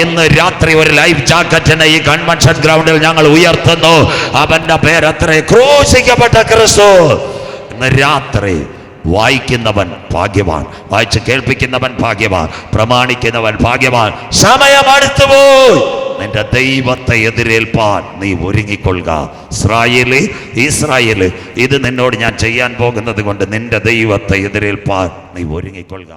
ഇന്ന് രാത്രി ഒരു ലൈഫ് ജാക്കറ്റിനെ ഈ കൺവെൻഷൻ ഗ്രൗണ്ടിൽ ഞങ്ങൾ ഉയർത്തുന്നു. അവന്റെ പേരത്രേ ക്രൂശിക്കപ്പെട്ട ക്രിസ്തു. ഇന്ന് രാത്രി വായിക്കുന്നവൻ ഭാഗ്യവാൻ, വായിച്ച് കേൾപ്പിക്കുന്നവൻ ഭാഗ്യവാൻ, പ്രമാണിക്കുന്നവൻ ഭാഗ്യവാൻ. സമയം അടുത്തുപോയി. നിന്റെ ദൈവത്തെ എതിരേൽപ്പാൻ നീ ഒരുങ്ങിക്കൊള്ളുക. ഇസ്രായേല്, ഇത് നിന്നോട് ഞാൻ ചെയ്യാൻ പോകുന്നത് കൊണ്ട് നിന്റെ ദൈവത്തെ എതിരേൽപ്പാൻ നീ ഒരുങ്ങിക്കൊള്ളുക.